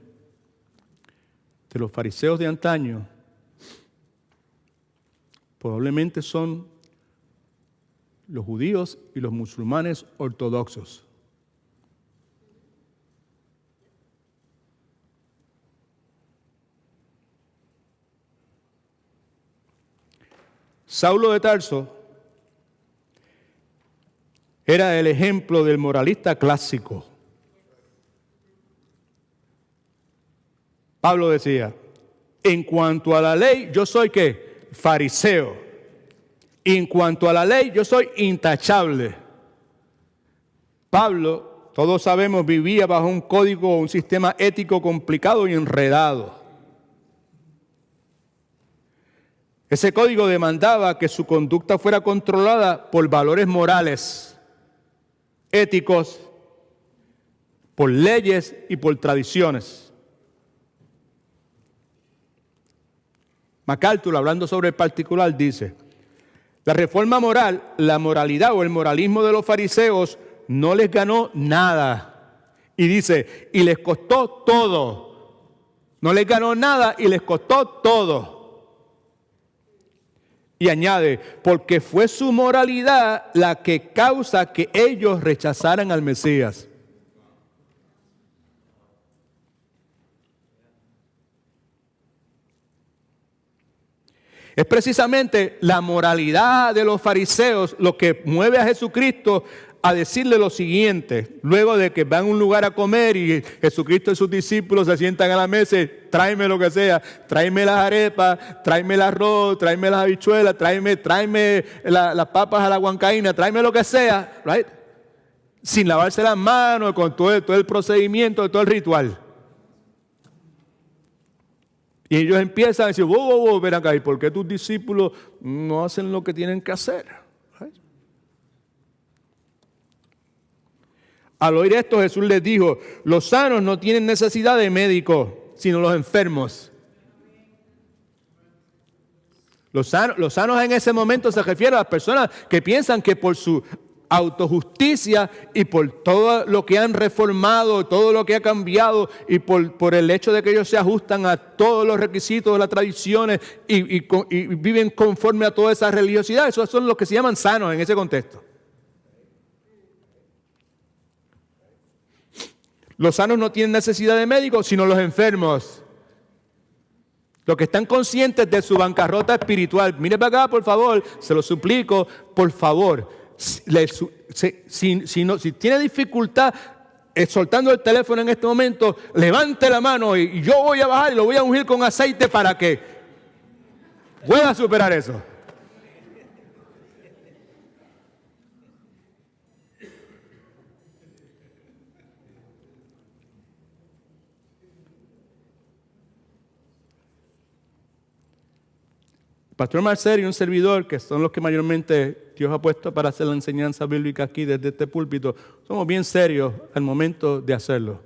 de los fariseos de antaño probablemente son los judíos y los musulmanes ortodoxos. Saulo de Tarso era el ejemplo del moralista clásico. Pablo decía, en cuanto a la ley, yo soy ¿qué? Fariseo. En cuanto a la ley, yo soy intachable. Pablo, todos sabemos, vivía bajo un código, un sistema ético complicado y enredado. Ese código demandaba que su conducta fuera controlada por valores morales, éticos, por leyes y por tradiciones. MacArthur, hablando sobre el particular, dice, la reforma moral, la moralidad o el moralismo de los fariseos no les ganó nada. Y dice, y les costó todo. No les ganó nada y les costó todo. Y añade, porque fue su moralidad la que causa que ellos rechazaran al Mesías. Es precisamente la moralidad de los fariseos lo que mueve a Jesucristo a decirle lo siguiente, luego de que van a un lugar a comer y Jesucristo y sus discípulos se sientan a la mesa y tráeme lo que sea, tráeme las arepas, tráeme el arroz, tráeme las habichuelas, tráeme las papas a la huancaína, tráeme lo que sea, right? Sin lavarse las manos, con todo el procedimiento, todo el ritual. Y ellos empiezan a decir, wow, ven acá, ¿y por qué tus discípulos no hacen lo que tienen que hacer? Al oír esto, Jesús les dijo, los sanos no tienen necesidad de médico, sino los enfermos. Los sanos en ese momento se refieren a las personas que piensan que por su autojusticia y por todo lo que han reformado, todo lo que ha cambiado y por el hecho de que ellos se ajustan a todos los requisitos de las tradiciones y viven conforme a toda esa religiosidad, esos son los que se llaman sanos en ese contexto. Los sanos no tienen necesidad de médicos, sino los enfermos. Los que están conscientes de su bancarrota espiritual. Mire para acá, por favor, se lo suplico, por favor. Si tiene dificultad soltando el teléfono en este momento, levante la mano y yo voy a bajar y lo voy a ungir con aceite para que pueda superar eso. Pastor Marcelo y un servidor, que son los que mayormente Dios ha puesto para hacer la enseñanza bíblica aquí desde este púlpito, somos bien serios al momento de hacerlo.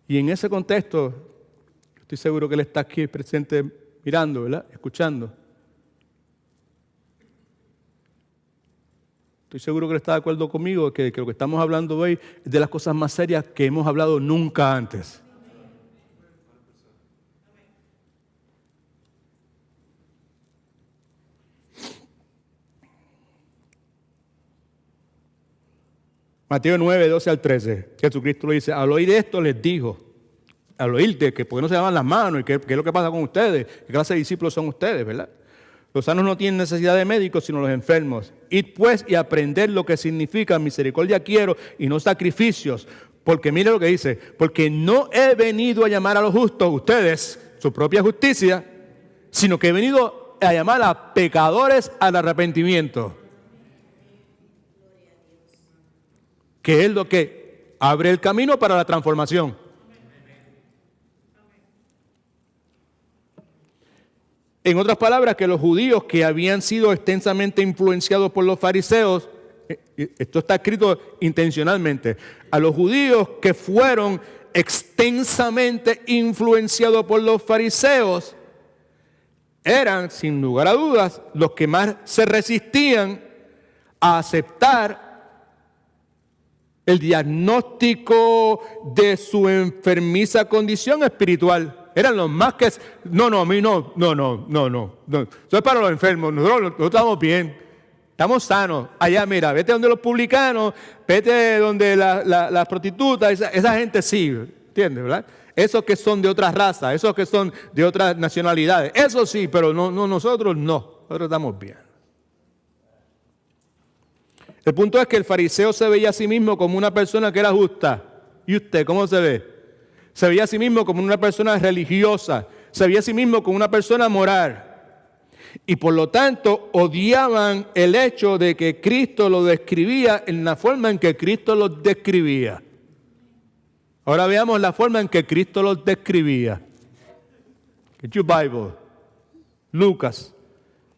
Y en ese contexto, estoy seguro que él está aquí presente mirando, ¿verdad? Escuchando. Estoy seguro que él está de acuerdo conmigo que lo que estamos hablando hoy es de las cosas más serias que hemos hablado nunca antes. Mateo 9, 12 al 13. Jesucristo lo dice, al oír esto les dijo, al oír de que por qué no se lavan las manos y qué es lo que pasa con ustedes, qué clase de discípulos son ustedes, ¿verdad? Los sanos no tienen necesidad de médicos, sino los enfermos. Id pues y aprended lo que significa misericordia quiero y no sacrificios. Porque mire lo que dice, porque no he venido a llamar a los justos, ustedes, su propia justicia, sino que he venido a llamar a pecadores al arrepentimiento. Que es lo que abre el camino para la transformación. En otras palabras, que los judíos que habían sido extensamente influenciados por los fariseos, esto está escrito intencionalmente, a los judíos que fueron extensamente influenciados por los fariseos, eran, sin lugar a dudas, los que más se resistían a aceptar el diagnóstico de su enfermiza condición espiritual. Eran los más que... No, a mí no. Eso es para los enfermos. Nosotros estamos bien. Estamos sanos. Allá, mira, vete donde los publicanos, vete donde las prostitutas, esa gente sí, ¿entiendes, verdad? Esos que son de otras razas, esos que son de otras nacionalidades, eso sí, pero no nosotros no. Nosotros estamos bien. El punto es que el fariseo se veía a sí mismo como una persona que era justa. ¿Y usted cómo se ve? Se veía a sí mismo como una persona religiosa, se veía a sí mismo como una persona moral. Y por lo tanto odiaban el hecho de que Cristo lo describía en la forma en que Cristo los describía. Ahora veamos la forma en que Cristo los describía. Get your Bible. Lucas,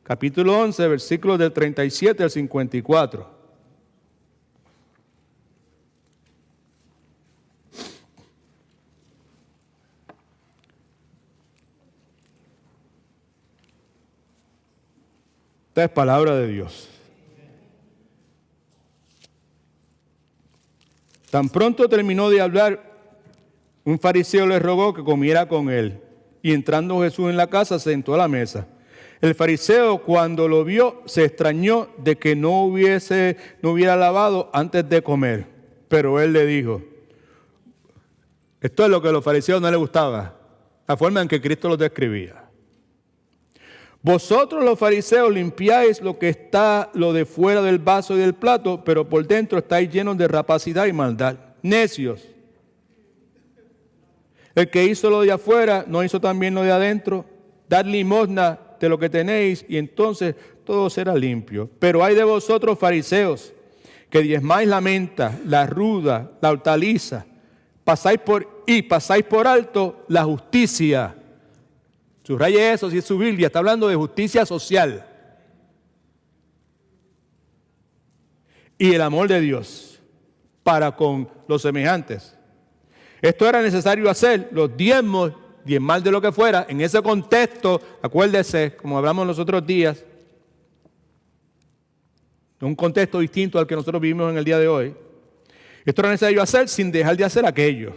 capítulo 11, versículos del 37 al 54. Esta es palabra de Dios. Tan pronto terminó de hablar, un fariseo le rogó que comiera con él. Y entrando Jesús en la casa, se sentó a la mesa. El fariseo, cuando lo vio, se extrañó de que no hubiera lavado antes de comer. Pero él le dijo, esto es lo que a los fariseos no les gustaba, la forma en que Cristo los describía. Vosotros los fariseos limpiáis lo que está lo de fuera del vaso y del plato, pero por dentro estáis llenos de rapacidad y maldad. Necios. El que hizo lo de afuera, ¿no hizo también lo de adentro? Dad limosna de lo que tenéis y entonces todo será limpio. Pero hay de vosotros, fariseos, que diezmáis la menta, la ruda, la hortaliza, pasáis por alto la justicia. Subraye eso, si es su Biblia, está hablando de justicia social. Y el amor de Dios para con los semejantes. Esto era necesario hacer, los diezmos, diezmar de lo que fuera, en ese contexto, acuérdese, como hablamos los otros días, un contexto distinto al que nosotros vivimos en el día de hoy. Esto era necesario hacer sin dejar de hacer aquello.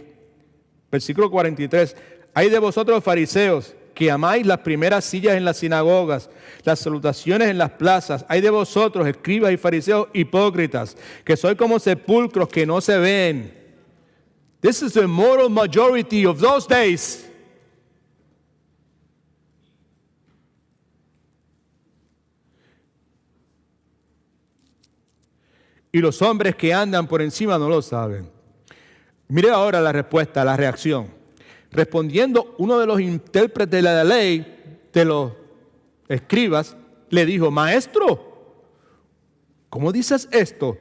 Versículo 43. Hay de vosotros, fariseos, que amáis las primeras sillas en las sinagogas, las salutaciones en las plazas. Hay de vosotros, escribas y fariseos hipócritas, que sois como sepulcros que no se ven. This is the moral majority of those days. Y los hombres que andan por encima no lo saben. Mire ahora la respuesta, la reacción. Respondiendo, uno de los intérpretes de la ley, de los escribas, le dijo: Maestro, ¿cómo dices esto?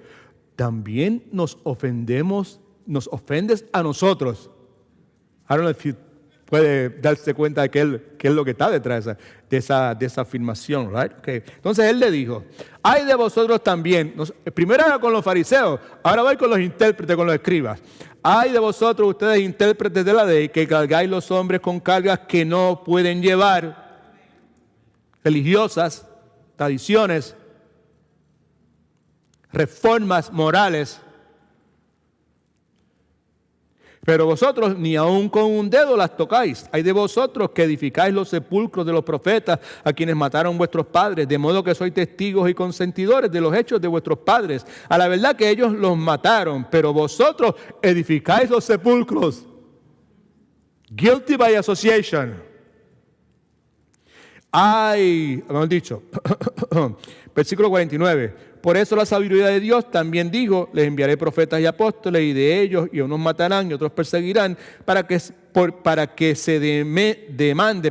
También nos ofendes a nosotros. I don't know if you puede darse cuenta de qué es lo que está detrás de esa afirmación, right? Okay. Entonces él le dijo: hay de vosotros también, primero era con los fariseos, ahora voy con los intérpretes, con los escribas. Hay de vosotros, ustedes intérpretes de la ley, que cargáis los hombres con cargas que no pueden llevar, religiosas, tradiciones, reformas morales. Pero vosotros ni aun con un dedo las tocáis. Hay de vosotros que edificáis los sepulcros de los profetas a quienes mataron vuestros padres, de modo que sois testigos y consentidores de los hechos de vuestros padres. A la verdad que ellos los mataron, pero vosotros edificáis los sepulcros. Guilty by association. Hemos dicho, versículo 49. Por eso la sabiduría de Dios también dijo: les enviaré profetas y apóstoles, y de ellos y unos matarán y otros perseguirán, para que se demande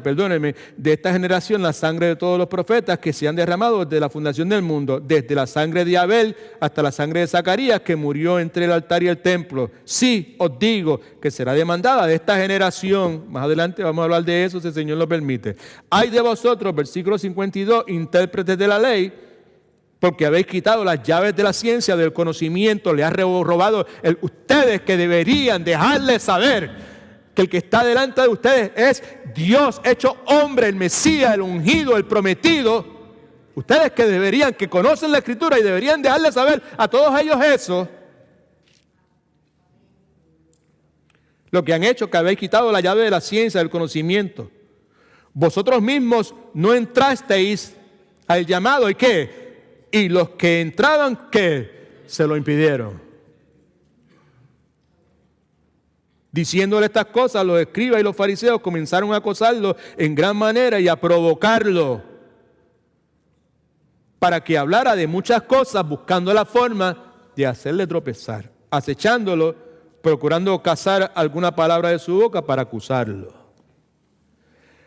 de esta generación la sangre de todos los profetas que se han derramado desde la fundación del mundo, desde la sangre de Abel hasta la sangre de Zacarías, que murió entre el altar y el templo. Sí, os digo que será demandada de esta generación. Más adelante vamos a hablar de eso, si el Señor lo permite. Hay de vosotros, versículo 52, intérpretes de la ley, porque habéis quitado las llaves de la ciencia, del conocimiento, le ha robado ustedes, que deberían dejarles saber que el que está delante de ustedes es Dios hecho hombre, el Mesías, el ungido, el prometido. Ustedes que deberían, que conocen la Escritura y deberían dejarles saber a todos ellos eso. Lo que han hecho, que habéis quitado la llave de la ciencia, del conocimiento. Vosotros mismos no entrasteis al llamado, ¿y qué? Y los que entraban, ¿qué? Se lo impidieron. Diciéndole estas cosas, los escribas y los fariseos comenzaron a acosarlo en gran manera y a provocarlo, para que hablara de muchas cosas, buscando la forma de hacerle tropezar, acechándolo, procurando cazar alguna palabra de su boca para acusarlo.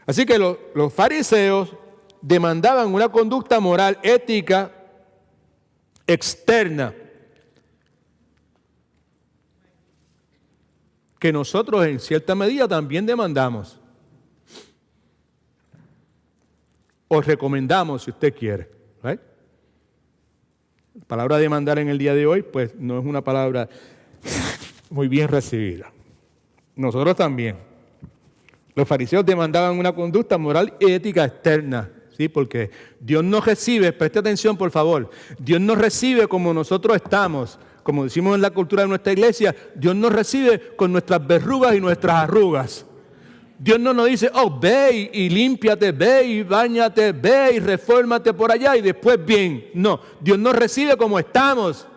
Así que los fariseos demandaban una conducta moral, ética, externa, que nosotros en cierta medida también demandamos o recomendamos, si usted quiere, right? La palabra demandar en el día de hoy pues no es una palabra muy bien recibida. Nosotros también. Los fariseos demandaban una conducta moral y ética externa. Sí, porque Dios nos recibe, preste atención por favor, Dios nos recibe como nosotros estamos, como decimos en la cultura de nuestra iglesia, Dios nos recibe con nuestras verrugas y nuestras arrugas. Dios no nos dice: oh, ve y límpiate, ve y báñate, ve y refórmate por allá y después bien. No, Dios nos recibe como estamos,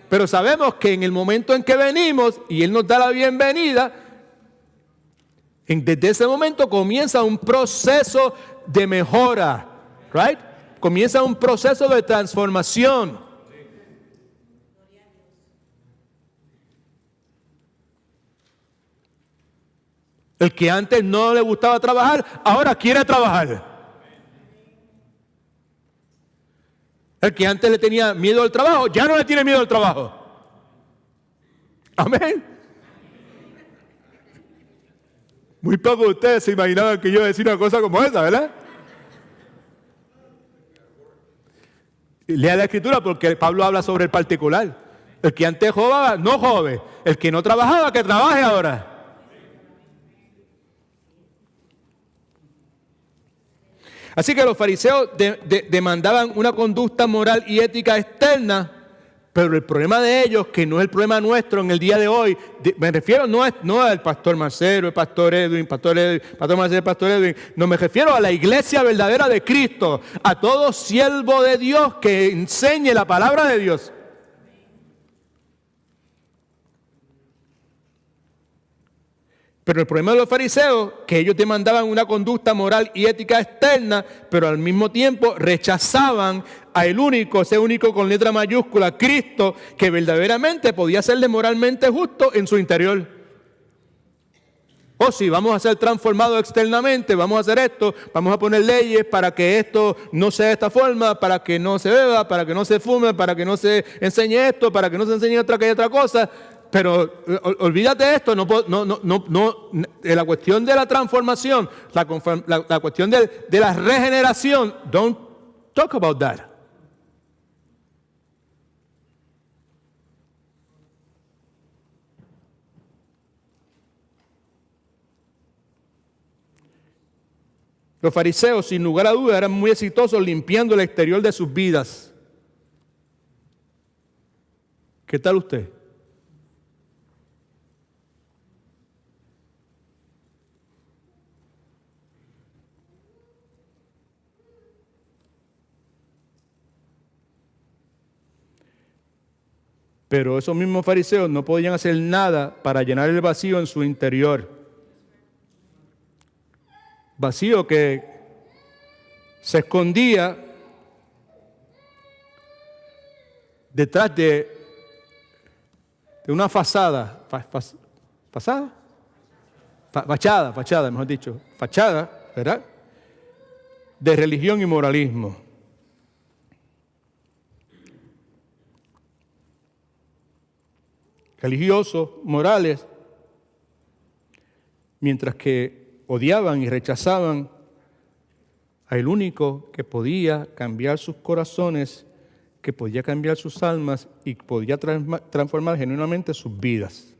pero sabemos que en el momento en que venimos y Él nos da la bienvenida, desde ese momento comienza un proceso de mejora, right? Comienza un proceso de transformación. El que antes no le gustaba trabajar, ahora quiere trabajar. El que antes le tenía miedo al trabajo, ya no le tiene miedo al trabajo. Amén. Muy pocos de ustedes se imaginaban que yo iba a decir una cosa como esa, ¿verdad? Lea la Escritura porque Pablo habla sobre el particular. El que antes jodaba, no jode. El que no trabajaba, que trabaje ahora. Así que los fariseos demandaban una conducta moral y ética externa, pero el problema de ellos, que no es el problema nuestro en el día de hoy, me refiero no al pastor Marcelo, el pastor Edwin, pastor Marcelo, pastor Edwin, no, me refiero a la iglesia verdadera de Cristo, a todo siervo de Dios que enseñe la palabra de Dios. Pero el problema de los fariseos, que ellos demandaban una conducta moral y ética externa, pero al mismo tiempo rechazaban a ese único con letra mayúscula, Cristo, que verdaderamente podía serle moralmente justo en su interior. Oh, sí, vamos a ser transformados externamente, vamos a hacer esto, vamos a poner leyes para que esto no sea de esta forma, para que no se beba, para que no se fume, para que no se enseñe esto, para que no se enseñe otra cosa. Pero olvídate de esto, la cuestión de la transformación, la cuestión de la regeneración, don't talk about that. Los fariseos, sin lugar a dudas, eran muy exitosos limpiando el exterior de sus vidas. ¿Qué tal usted? Pero esos mismos fariseos no podían hacer nada para llenar el vacío en su interior. Vacío que se escondía detrás de una fachada, mejor dicho, fachada, ¿verdad? De religión y moralismo. Religiosos, morales, mientras que odiaban y rechazaban al único que podía cambiar sus corazones, que podía cambiar sus almas y podía transformar genuinamente sus vidas.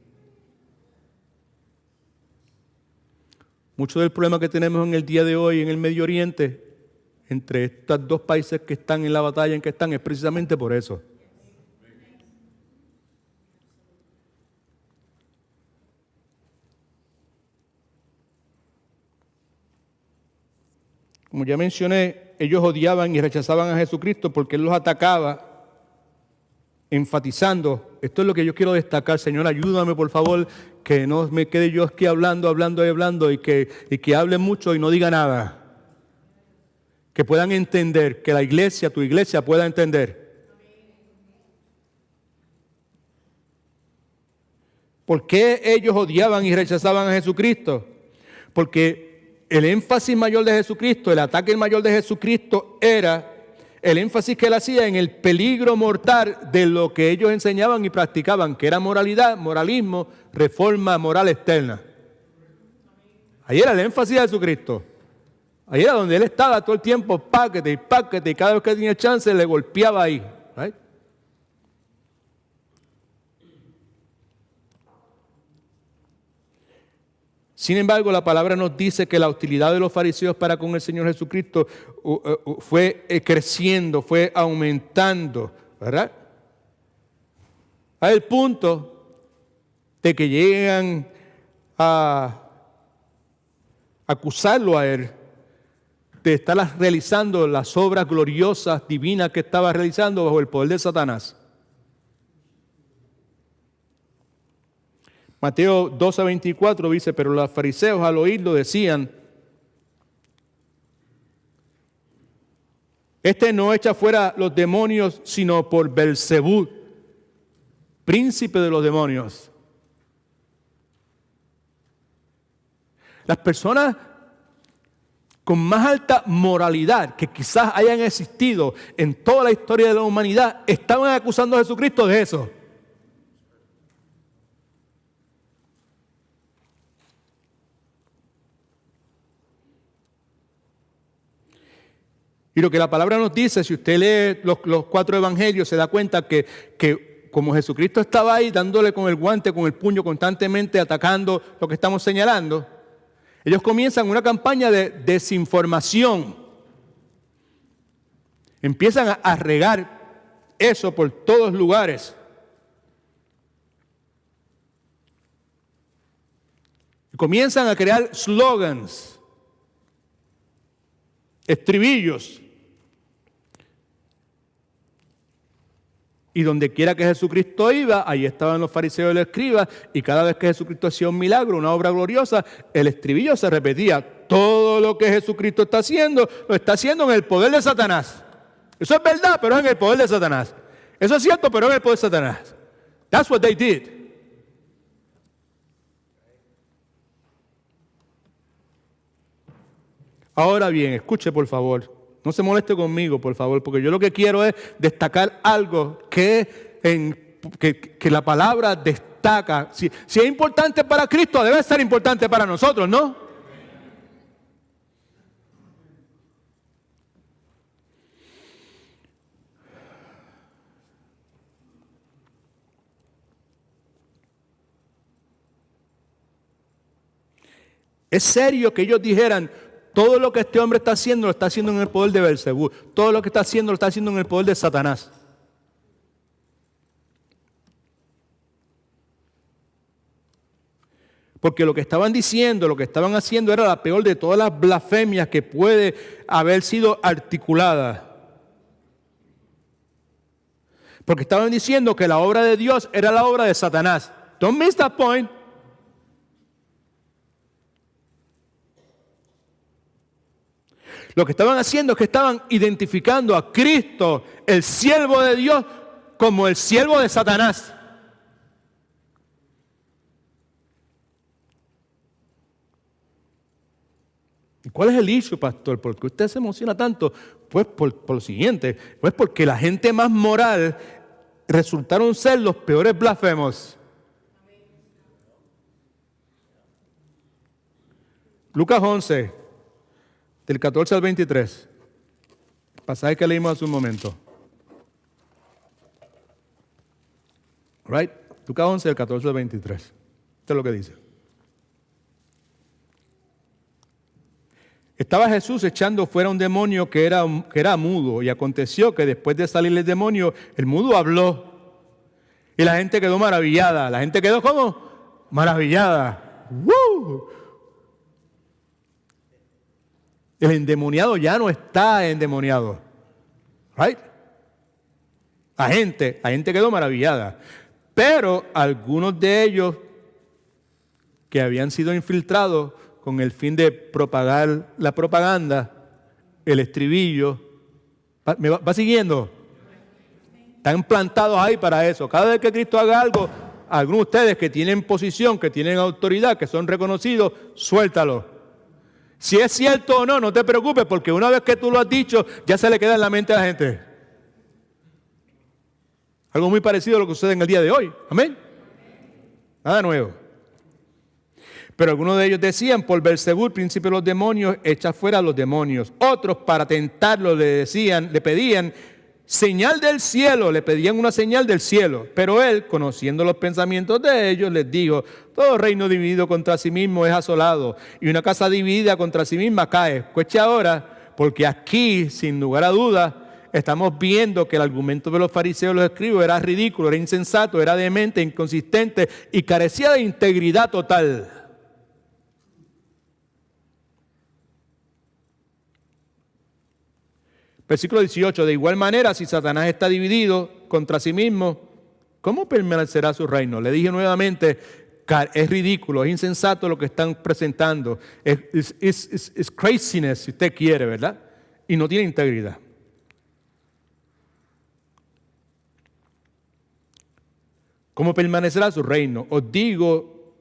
Mucho del problema que tenemos en el día de hoy en el Medio Oriente, entre estos dos países que están en la batalla en que están, es precisamente por eso. Como ya mencioné, ellos odiaban y rechazaban a Jesucristo porque Él los atacaba, enfatizando, esto es lo que yo quiero destacar, Señor, ayúdame por favor, que no me quede yo aquí hablando y que hable mucho y no diga nada. Que puedan entender, que la iglesia, tu iglesia pueda entender. ¿Por qué ellos odiaban y rechazaban a Jesucristo? Porque el énfasis mayor de Jesucristo, el ataque mayor de Jesucristo era el énfasis que él hacía en el peligro mortal de lo que ellos enseñaban y practicaban, que era moralidad, moralismo, reforma moral externa. Ahí era el énfasis de Jesucristo. Ahí era donde él estaba todo el tiempo, páquete, y cada vez que tenía chance le golpeaba ahí. ¿Right? Sin embargo, la palabra nos dice que la hostilidad de los fariseos para con el Señor Jesucristo fue creciendo, fue aumentando, ¿verdad? Al punto de que llegan a acusarlo a él de estar realizando las obras gloriosas, divinas que estaba realizando bajo el poder de Satanás. Mateo 12:24 dice, pero los fariseos al oírlo decían, este no echa fuera los demonios sino por Belzebú, príncipe de los demonios. Las personas con más alta moralidad que quizás hayan existido en toda la historia de la humanidad, estaban acusando a Jesucristo de eso. Y lo que la palabra nos dice, si usted lee los 4 evangelios, se da cuenta que como Jesucristo estaba ahí dándole con el guante, con el puño, constantemente atacando lo que estamos señalando, ellos comienzan una campaña de desinformación. Empiezan a regar eso por todos lugares. Y comienzan a crear slogans, estribillos. Y donde quiera que Jesucristo iba, ahí estaban los fariseos y los escribas, y cada vez que Jesucristo hacía un milagro, una obra gloriosa, el estribillo se repetía: todo lo que Jesucristo está haciendo, lo está haciendo en el poder de Satanás. Eso es verdad, pero es en el poder de Satanás. Eso es cierto, pero es en el poder de Satanás. That's what they did. Ahora bien, escuche por favor. No se moleste conmigo, por favor, porque yo lo que quiero es destacar algo que la palabra destaca. Si es importante para Cristo, debe ser importante para nosotros, ¿no? Es serio que ellos dijeran: todo lo que este hombre está haciendo, lo está haciendo en el poder de Beelzebú. Todo lo que está haciendo, lo está haciendo en el poder de Satanás. Porque lo que estaban diciendo, lo que estaban haciendo era la peor de todas las blasfemias que puede haber sido articulada. Porque estaban diciendo que la obra de Dios era la obra de Satanás. Don't miss that point. Lo que estaban haciendo es que estaban identificando a Cristo, el siervo de Dios, como el siervo de Satanás. ¿Y cuál es el issue, pastor? ¿Por qué usted se emociona tanto? Pues por lo siguiente, pues porque la gente más moral resultaron ser los peores blasfemos. Lucas 11. Del 14 al 23, pasaje que leímos hace un momento. Right? Lucas 11, del 14 al 23. Esto es lo que dice. Estaba Jesús echando fuera un demonio que era mudo, y aconteció que después de salir el demonio, el mudo habló. Y la gente quedó maravillada. ¿La gente quedó cómo? Maravillada. ¡Woo! El endemoniado ya no está endemoniado. Right? La gente quedó maravillada. Pero algunos de ellos que habían sido infiltrados con el fin de propagar la propaganda, el estribillo, ¿me va siguiendo? Están plantados ahí para eso. Cada vez que Cristo haga algo, algunos de ustedes que tienen posición, que tienen autoridad, que son reconocidos, suéltalo. Si es cierto o no, no te preocupes, porque una vez que tú lo has dicho, ya se le queda en la mente a la gente. Algo muy parecido a lo que sucede en el día de hoy. Amén. Nada nuevo. Pero algunos de ellos decían: por Beelzebú, príncipe de los demonios, echa fuera a los demonios. Otros, para tentarlo, le pedían señal del cielo, le pedían una señal del cielo. Pero él, conociendo los pensamientos de ellos, les dijo: todo reino dividido contra sí mismo es asolado, y una casa dividida contra sí misma cae. Escuche ahora, porque aquí, sin lugar a dudas, estamos viendo que el argumento de los fariseos y los escribas era ridículo, era insensato, era demente, inconsistente y carecía de integridad total. Versículo 18, de igual manera, si Satanás está dividido contra sí mismo, ¿cómo permanecerá su reino? Le dije nuevamente, es ridículo, es insensato lo que están presentando. Es craziness, si usted quiere, ¿verdad? Y no tiene integridad. ¿Cómo permanecerá su reino? Os digo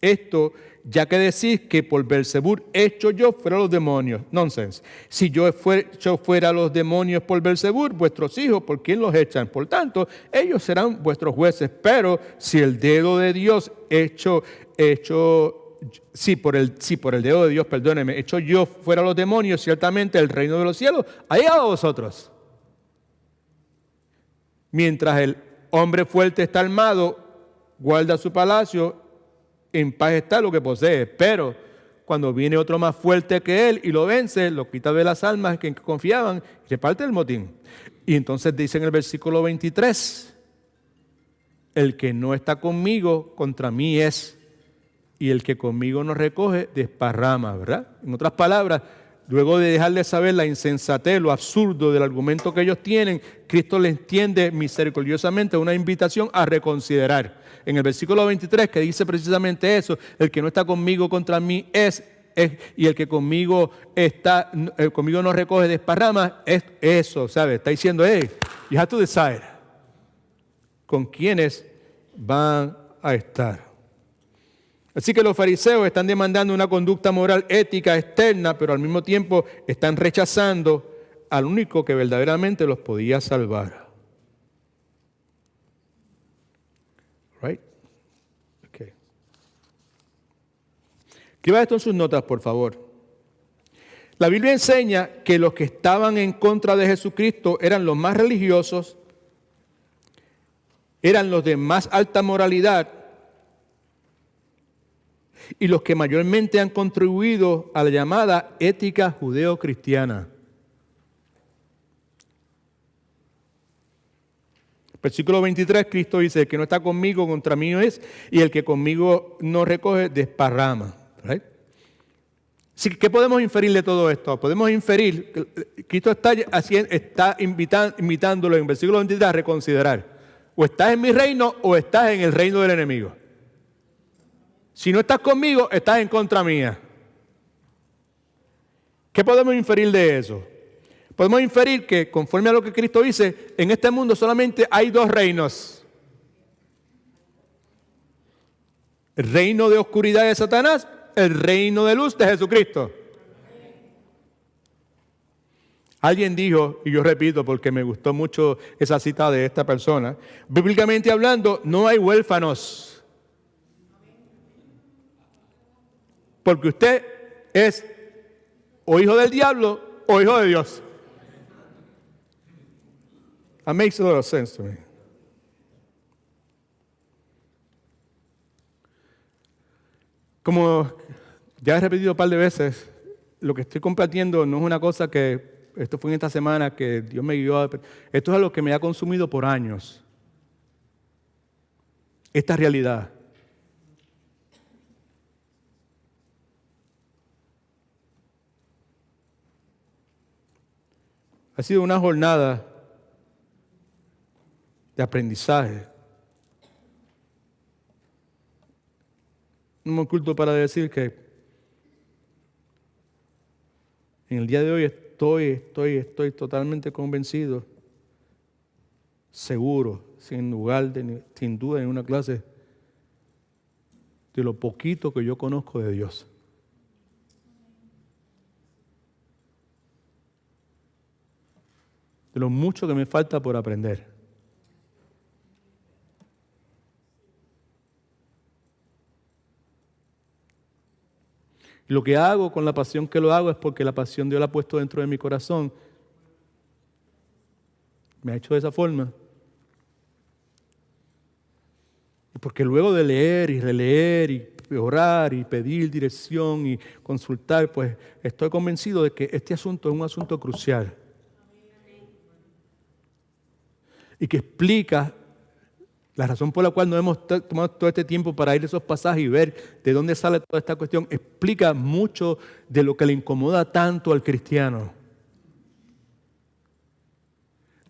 Esto, ya que decís que por Beelzebub hecho yo fuera los demonios. Nonsense. Si yo hecho fuera los demonios por Beelzebub, vuestros hijos, ¿por quién los echan? Por tanto, ellos serán vuestros jueces. Pero si el dedo de Dios por el dedo de Dios, perdóneme, hecho yo fuera los demonios, ciertamente el reino de los cielos ha llegado a vosotros. Mientras el hombre fuerte está armado, guarda su palacio, en paz está lo que posee. Pero cuando viene otro más fuerte que él y lo vence, lo quita de las almas que confiaban y reparte el motín. Y entonces dice en el versículo 23, el que no está conmigo, contra mí es, y el que conmigo no recoge, desparrama, ¿verdad? En otras palabras, luego de dejarles saber la insensatez, lo absurdo del argumento que ellos tienen, Cristo les entiende misericordiosamente una invitación a reconsiderar. En el versículo 23, que dice precisamente eso, el que no está conmigo contra mí es y el que conmigo no recoge desparrama, es eso, ¿sabes? Está diciendo, hey, you have to decide con quiénes van a estar. Así que los fariseos están demandando una conducta moral ética externa, pero al mismo tiempo están rechazando al único que verdaderamente los podía salvar. Right? Okay. Escriba esto en sus notas, por favor. La Biblia enseña que los que estaban en contra de Jesucristo eran los más religiosos, eran los de más alta moralidad, y los que mayormente han contribuido a la llamada ética judeo-cristiana. Versículo 23, Cristo dice, el que no está conmigo, contra mí es, y el que conmigo no recoge, desparrama. ¿Right? Así que, ¿qué podemos inferir de todo esto? Podemos inferir que Cristo está invitándolo en el versículo 23 a reconsiderar. O estás en mi reino o estás en el reino del enemigo. Si no estás conmigo, estás en contra mía. ¿Qué podemos inferir de eso? Podemos inferir que, conforme a lo que Cristo dice, en este mundo solamente hay dos reinos. El reino de oscuridad de Satanás, el reino de luz de Jesucristo. Alguien dijo, y yo repito porque me gustó mucho esa cita de esta persona, bíblicamente hablando, no hay huérfanos. Porque usted es o hijo del diablo o hijo de Dios. That makes a lot of sense to me. Como ya he repetido un par de veces, lo que estoy compartiendo no es una cosa que, esto fue en esta semana que Dios me guió, esto es algo que me ha consumido por años. Esta realidad. Ha sido una jornada de aprendizaje. No me oculto para decir que en el día de hoy estoy totalmente convencido, seguro, sin duda en una clase, de lo poquito que yo conozco de Dios. De lo mucho que me falta por aprender. Y lo que hago con la pasión que lo hago es porque la pasión Dios la ha puesto dentro de mi corazón. Me ha hecho de esa forma. Y porque luego de leer y releer y orar y pedir dirección y consultar, pues estoy convencido de que este asunto es un asunto crucial. Y que explica la razón por la cual nos hemos tomado todo este tiempo para ir a esos pasajes y ver de dónde sale toda esta cuestión. Explica mucho de lo que le incomoda tanto al cristiano.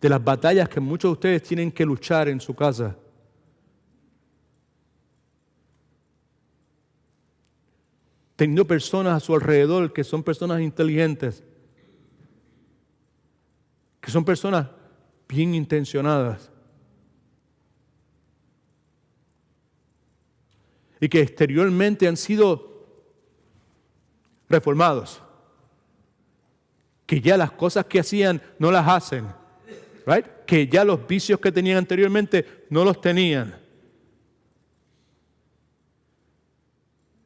De las batallas que muchos de ustedes tienen que luchar en su casa. Teniendo personas a su alrededor que son personas inteligentes. Que son personas bien intencionadas. y que exteriormente han sido reformados, que ya las cosas que hacían no las hacen, right? Que ya los vicios que tenían anteriormente no los tenían.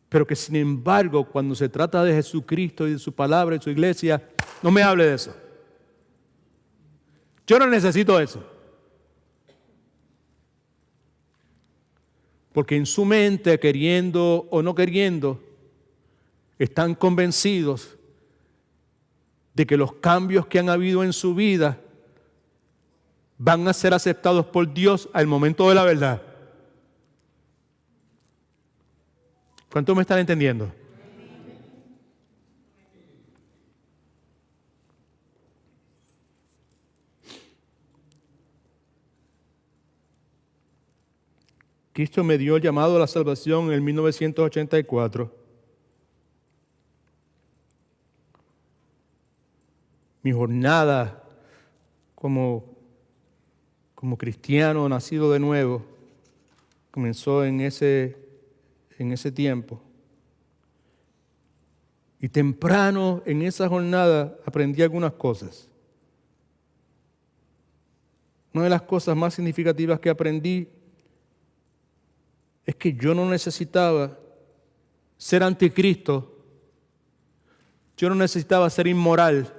Pero que sin embargo, cuando se trata de Jesucristo y de su palabra y su iglesia, no me hable de eso. Yo no necesito eso. Porque en su mente, queriendo o no queriendo, están convencidos de que los cambios que han habido en su vida van a ser aceptados por Dios al momento de la verdad. ¿Cuántos me están entendiendo? Cristo me dio el llamado a la salvación en 1984. Mi jornada como cristiano nacido de nuevo comenzó en ese tiempo. Y temprano en esa jornada aprendí algunas cosas. Una de las cosas más significativas que aprendí es que yo no necesitaba ser anticristo, yo no necesitaba ser inmoral,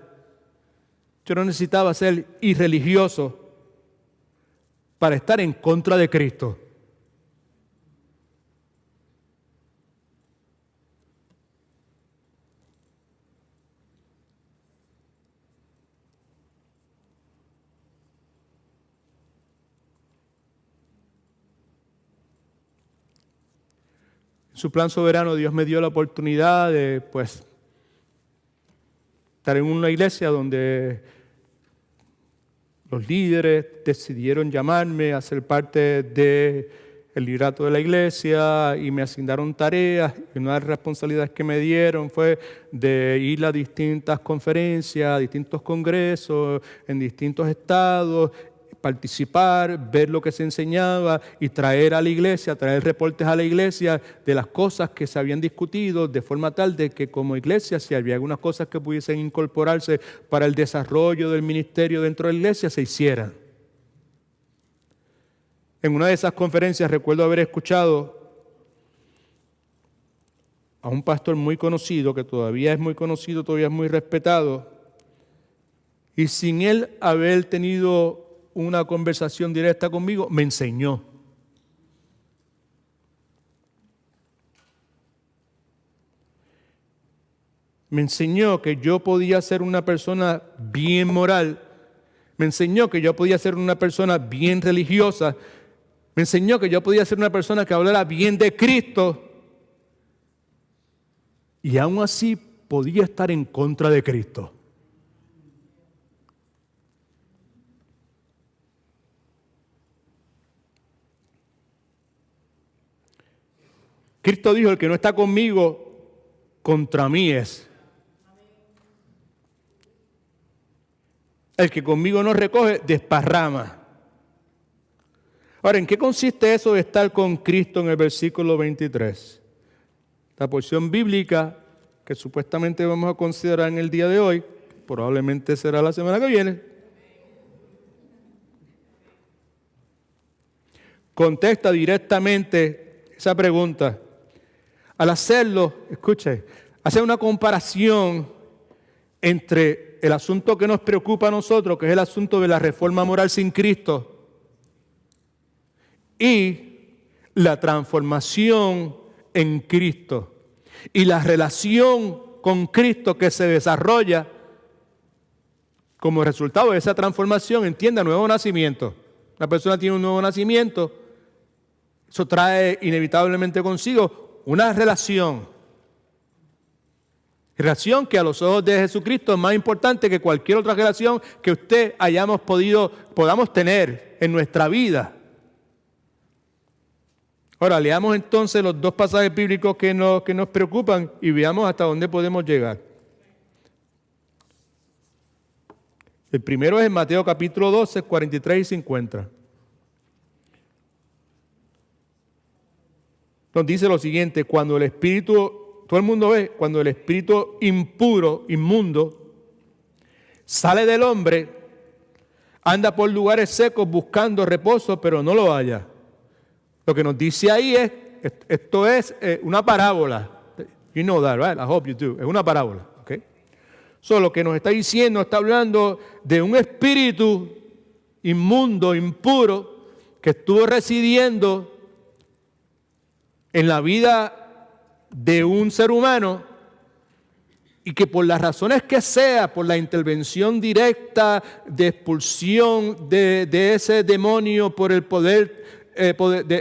yo no necesitaba ser irreligioso para estar en contra de Cristo. En su plan soberano, Dios me dio la oportunidad de, estar en una iglesia donde los líderes decidieron llamarme a ser parte del liderato de la iglesia y me asignaron tareas. Y una de las responsabilidades que me dieron fue de ir a distintas conferencias, a distintos congresos, en distintos estados, participar, ver lo que se enseñaba y traer a la iglesia, traer reportes a la iglesia de las cosas que se habían discutido, de forma tal de que como iglesia, si había algunas cosas que pudiesen incorporarse para el desarrollo del ministerio dentro de la iglesia, se hicieran. En una de esas conferencias recuerdo haber escuchado a un pastor muy conocido, que todavía es muy conocido, todavía es muy respetado, y sin él haber tenido una conversación directa conmigo, me enseñó. Me enseñó que yo podía ser una persona bien moral. Me enseñó que yo podía ser una persona bien religiosa. Me enseñó que yo podía ser una persona que hablara bien de Cristo. Y aún así podía estar en contra de Cristo. Cristo dijo, el que no está conmigo, contra mí es. El que conmigo no recoge, desparrama. Ahora, ¿en qué consiste eso de estar con Cristo en el versículo 23? La porción bíblica que supuestamente vamos a considerar en el día de hoy, probablemente será la semana que viene, contesta directamente esa pregunta. Al hacerlo, escuche, hace una comparación entre el asunto que nos preocupa a nosotros, que es el asunto de la reforma moral sin Cristo, y la transformación en Cristo, y la relación con Cristo que se desarrolla como resultado de esa transformación, entienda, nuevo nacimiento. Una persona tiene un nuevo nacimiento, eso trae inevitablemente consigo una relación que a los ojos de Jesucristo es más importante que cualquier otra relación que usted podamos tener en nuestra vida. Ahora, leamos entonces los dos pasajes bíblicos que nos preocupan y veamos hasta dónde podemos llegar. El primero es en Mateo capítulo 12, 43 y 50. nos dice lo siguiente: cuando el espíritu, todo el mundo ve, cuando el espíritu impuro, inmundo, sale del hombre, anda por lugares secos buscando reposo, pero no lo halla. Lo que nos dice ahí es, esto es una parábola. You know that, right? I hope you do. Es una parábola, ¿ok? So, lo que nos está diciendo, está hablando de un espíritu inmundo, impuro, que estuvo residiendo en la vida de un ser humano y que por las razones que sea, por la intervención directa de expulsión de ese demonio por el poder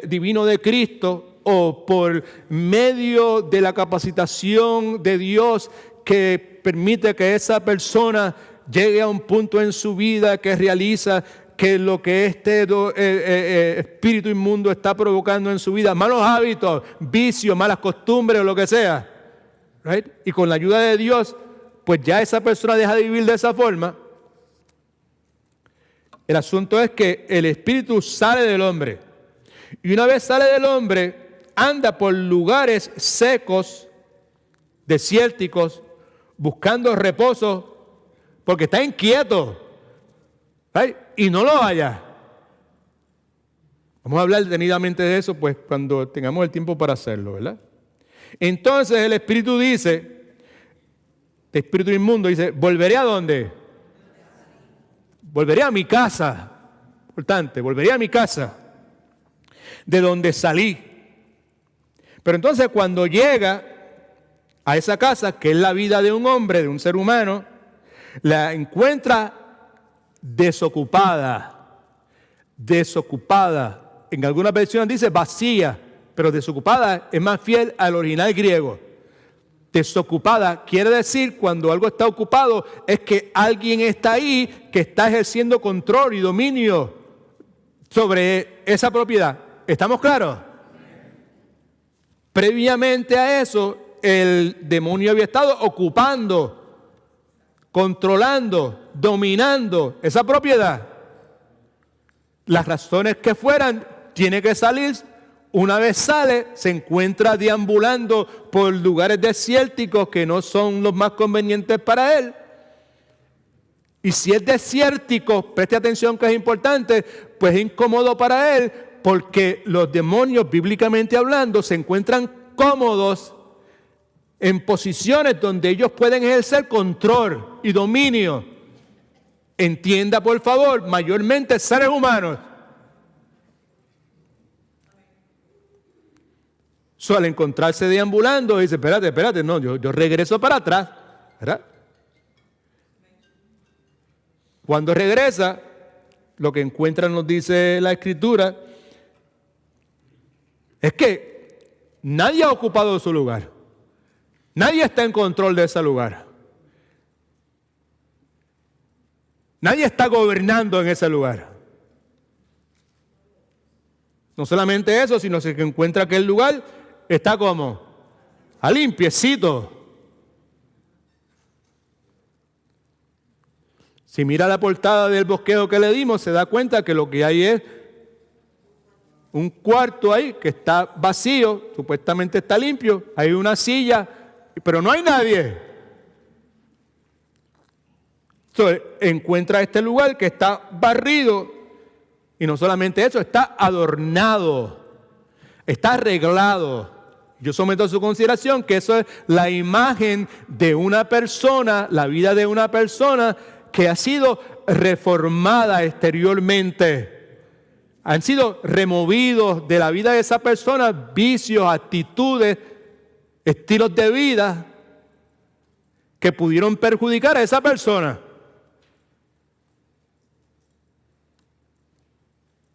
divino de Cristo, o por medio de la capacitación de Dios que permite que esa persona llegue a un punto en su vida que realiza que lo que este espíritu inmundo está provocando en su vida, malos hábitos, vicios, malas costumbres o lo que sea, right? Y con la ayuda de Dios, pues ya esa persona deja de vivir de esa forma. El asunto es que el espíritu sale del hombre, y una vez sale del hombre, anda por lugares secos, desérticos, buscando reposo, porque está inquieto, ¿right? Y no lo halla. Vamos a hablar detenidamente de eso, pues, cuando tengamos el tiempo para hacerlo, ¿verdad? Entonces el espíritu dice, el espíritu inmundo dice: ¿volveré a dónde? Volveré a mi casa. Importante, volveré a mi casa, de donde salí. Pero entonces cuando llega a esa casa, que es la vida de un hombre, de un ser humano, la encuentra desocupada. Desocupada. En algunas versiones dice vacía, pero desocupada es más fiel al original griego. Desocupada quiere decir, cuando algo está ocupado, es que alguien está ahí que está ejerciendo control y dominio sobre esa propiedad. ¿Estamos claros? Previamente a eso, el demonio había estado ocupando, controlando, dominando esa propiedad. Las razones que fueran, tiene que salir. Una vez sale, se encuentra deambulando por lugares desérticos que no son los más convenientes para él. Y si es desértico, preste atención que es importante, pues es incómodo para él, porque los demonios, bíblicamente hablando, se encuentran cómodos en posiciones donde ellos pueden ejercer control y dominio. Entienda, por favor, mayormente seres humanos. So, al encontrarse deambulando, dice: espérate, no, yo regreso para atrás, ¿verdad? Cuando regresa, lo que encuentra, nos dice la Escritura, es que nadie ha ocupado su lugar. Nadie está en control de ese lugar. Nadie está gobernando en ese lugar. No solamente eso, sino que encuentra que el lugar está como a limpiecito. Si mira la portada del bosquejo que le dimos, se da cuenta que lo que hay es un cuarto ahí que está vacío, supuestamente está limpio, hay una silla, pero no hay nadie. Entonces, encuentra este lugar que está barrido, y no solamente eso, está adornado, está arreglado. Yo someto a su consideración que eso es la imagen de una persona, la vida de una persona que ha sido reformada exteriormente. Han sido removidos de la vida de esa persona vicios, actitudes, estilos de vida que pudieron perjudicar a esa persona.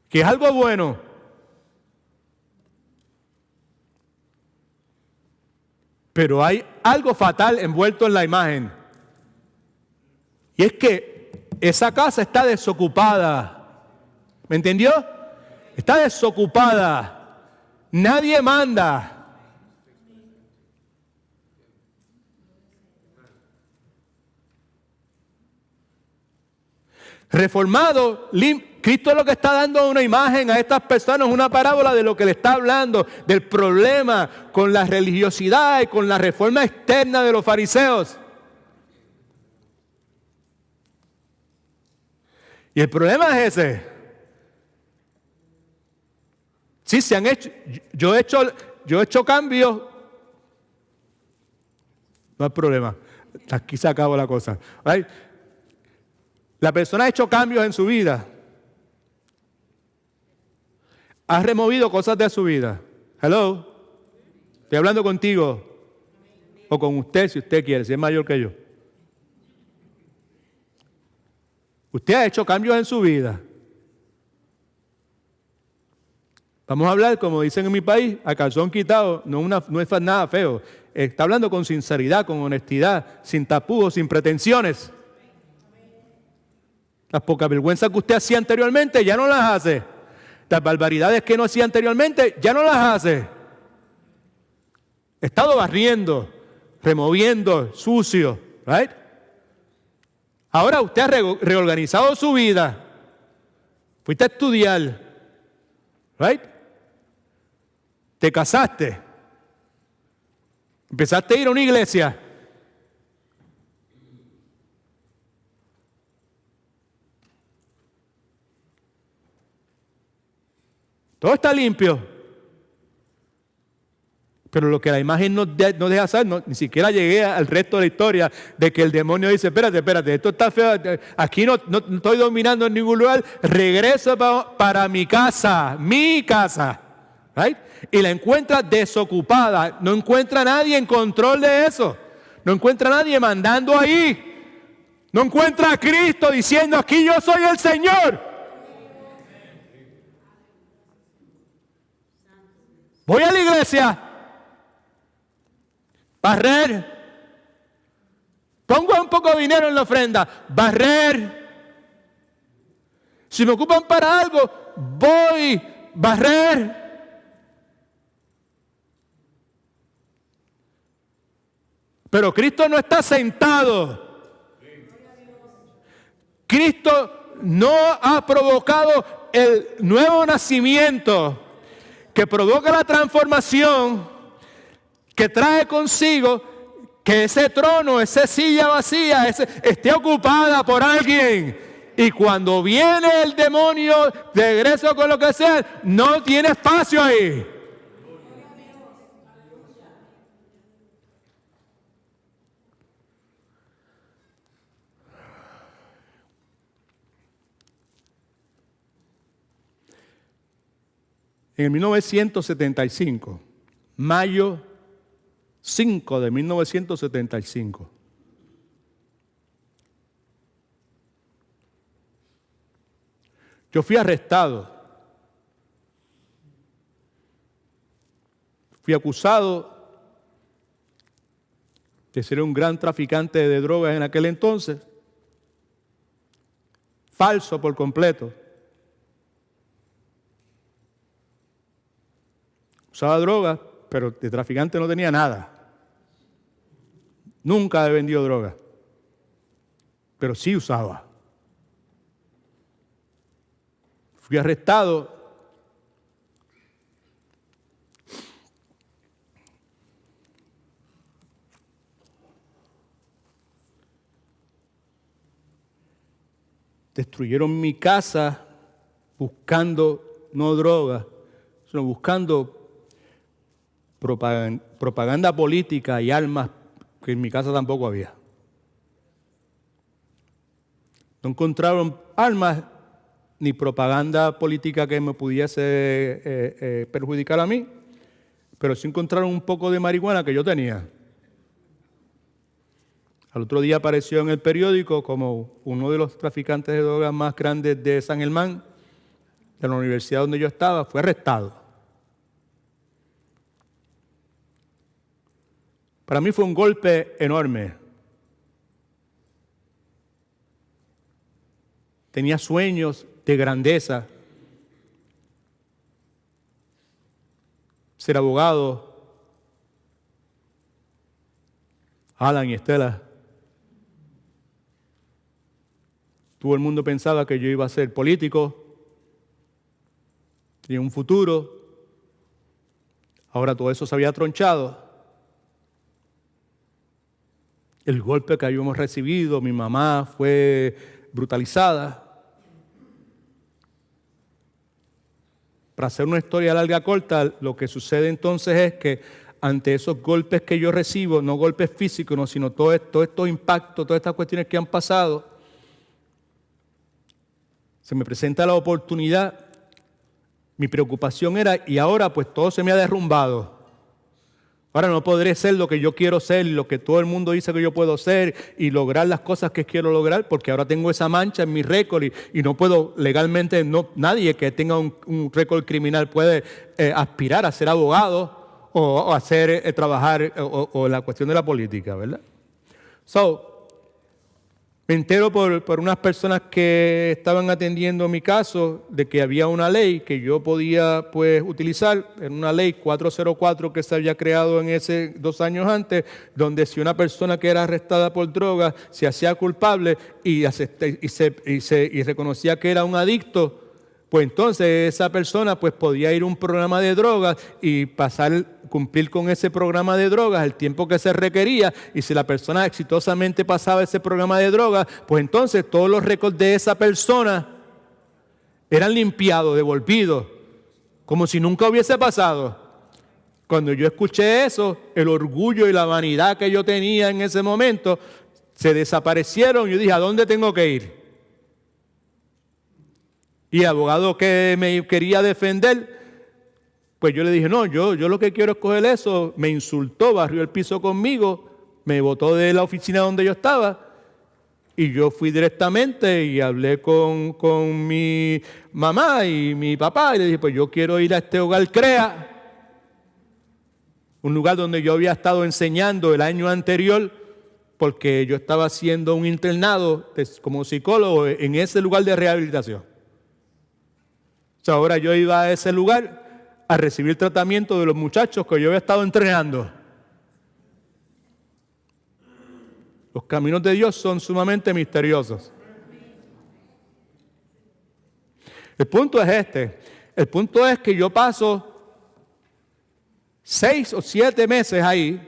Que es algo bueno. Pero hay algo fatal envuelto en la imagen. Y es que esa casa está desocupada. ¿Me entendió? Está desocupada. Nadie manda. Reformado, Cristo es lo que está dando una imagen a estas personas, una parábola de lo que le está hablando, del problema con la religiosidad y con la reforma externa de los fariseos. Y el problema es ese. Sí, se han hecho, yo he hecho cambios. No hay problema. Aquí se acabó la cosa. ¿Right? La persona ha hecho cambios en su vida. Ha removido cosas de su vida. Hello. Estoy hablando contigo. O con usted, si usted quiere, si es mayor que yo. Usted ha hecho cambios en su vida. Vamos a hablar, como dicen en mi país, a calzón quitado, no es nada feo. Está hablando con sinceridad, con honestidad, sin tapujos, sin pretensiones. Las pocas vergüenzas que usted hacía anteriormente ya no las hace. Las barbaridades que no hacía anteriormente ya no las hace. He estado barriendo, removiendo, sucio, ¿right? Ahora usted ha reorganizado su vida. Fuiste a estudiar, ¿right? Te casaste. Empezaste a ir a una iglesia. Todo está limpio. Pero lo que la imagen no deja saber, ni siquiera llegué al resto de la historia de que el demonio dice, espérate, esto está feo, aquí no estoy dominando en ningún lugar, regreso para mi casa, right? Y la encuentra desocupada, no encuentra a nadie en control de eso, no encuentra a nadie mandando ahí, no encuentra a Cristo diciendo, aquí yo soy el Señor. Voy a la iglesia. Barrer. Pongo un poco de dinero en la ofrenda. Barrer. Si me ocupan para algo, voy. Barrer. Pero Cristo no está sentado. Cristo no ha provocado el nuevo nacimiento que provoca la transformación, que trae consigo que ese trono, esa silla vacía, esté ocupada por alguien. Y cuando viene el demonio de regreso con lo que sea, no tiene espacio ahí. En 1975, mayo 5 de 1975. Yo fui arrestado. Fui acusado de ser un gran traficante de drogas en aquel entonces. Falso por completo. Usaba drogas, pero de traficante no tenía nada. Nunca he vendido droga, pero sí usaba. Fui arrestado. Destruyeron mi casa buscando no droga, sino buscando propaganda política y armas que en mi casa tampoco había. No encontraron armas ni propaganda política que me pudiese perjudicar a mí, pero sí encontraron un poco de marihuana que yo tenía. Al otro día apareció en el periódico como uno de los traficantes de drogas más grandes de San Germán, de la universidad donde yo estaba, fue arrestado. Para mí fue un golpe enorme. Tenía sueños de grandeza. Ser abogado. Alan y Estela. Todo el mundo pensaba que yo iba a ser político. tenía un futuro. Ahora todo eso se había tronchado. El golpe que habíamos recibido, mi mamá fue brutalizada. Para hacer una historia larga corta, lo que sucede entonces es que ante esos golpes que yo recibo, no golpes físicos, no, sino todos estos impactos, todas estas cuestiones que han pasado, se me presenta la oportunidad. Mi preocupación era, y ahora pues todo se me ha derrumbado. Ahora no podré ser lo que yo quiero ser, lo que todo el mundo dice que yo puedo ser y lograr las cosas que quiero lograr, porque ahora tengo esa mancha en mi récord y no puedo legalmente, nadie que tenga un récord criminal puede aspirar a ser abogado o hacer trabajar o la cuestión de la política, ¿verdad? Me entero por unas personas que estaban atendiendo mi caso de que había una ley que yo podía pues utilizar, en una ley 404 que se había creado en ese 2 años antes, donde si una persona que era arrestada por drogas se hacía culpable y reconocía que era un adicto, pues entonces esa persona pues podía ir a un programa de drogas y cumplir con ese programa de drogas el tiempo que se requería, y si la persona exitosamente pasaba ese programa de drogas, pues entonces todos los récords de esa persona eran limpiados, devolvidos, como si nunca hubiese pasado. Cuando yo escuché eso, el orgullo y la vanidad que yo tenía en ese momento se desaparecieron. Yo dije, ¿a dónde tengo que ir? Y el abogado que me quería defender, pues yo le dije, no, yo lo que quiero es coger eso. Me insultó, barrió el piso conmigo, me botó de la oficina donde yo estaba, y yo fui directamente y hablé con mi mamá y mi papá, y le dije, pues yo quiero ir a este hogar CREA, un lugar donde yo había estado enseñando el año anterior, porque yo estaba haciendo un internado como psicólogo en ese lugar de rehabilitación. Ahora yo iba a ese lugar a recibir tratamiento de los muchachos que yo había estado entrenando. Los caminos de Dios son sumamente misteriosos. El punto es este. El punto es que yo paso 6 o 7 meses ahí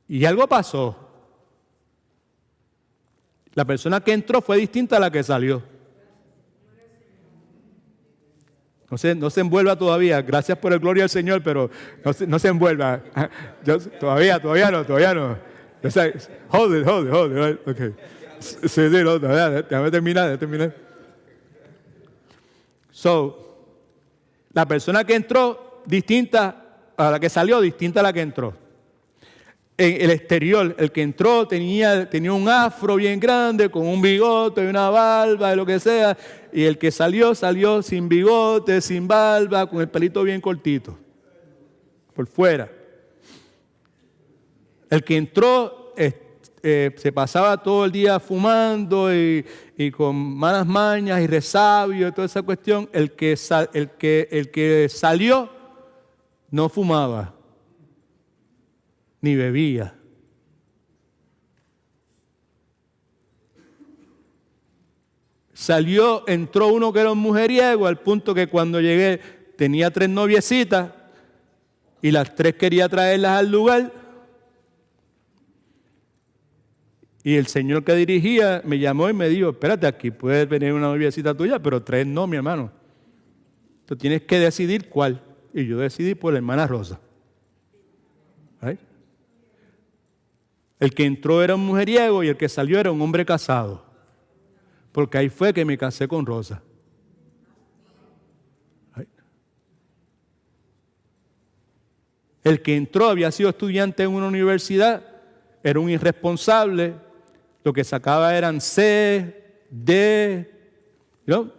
y algo pasó. La persona que entró fue distinta a la que salió. No se envuelva todavía. Gracias por el gloria al Señor, pero no se envuelva. Todavía no. Hold it. Okay. Sí, no, déjame terminar. La persona que entró, distinta a la que salió, distinta a la que entró. En el exterior, el que entró tenía un afro bien grande, con un bigote y una barba, y lo que sea. Y el que salió sin bigote, sin barba, con el pelito bien cortito, por fuera. El que entró se pasaba todo el día fumando y con malas mañas y resabio y toda esa cuestión. El que salió no fumaba ni bebía. Entró uno que era un mujeriego, al punto que cuando llegué tenía 3 noviecitas y las 3 quería traerlas al lugar. Y el señor que dirigía me llamó y me dijo, espérate, aquí puede venir una noviecita tuya, pero 3 no, mi hermano. Tú tienes que decidir cuál. Y yo decidí por la hermana Rosa. ¿Right? El que entró era un mujeriego y el que salió era un hombre casado. Porque ahí fue que me casé con Rosa. ¿Right? El que entró había sido estudiante en una universidad, era un irresponsable, lo que sacaba eran C, D, ¿no?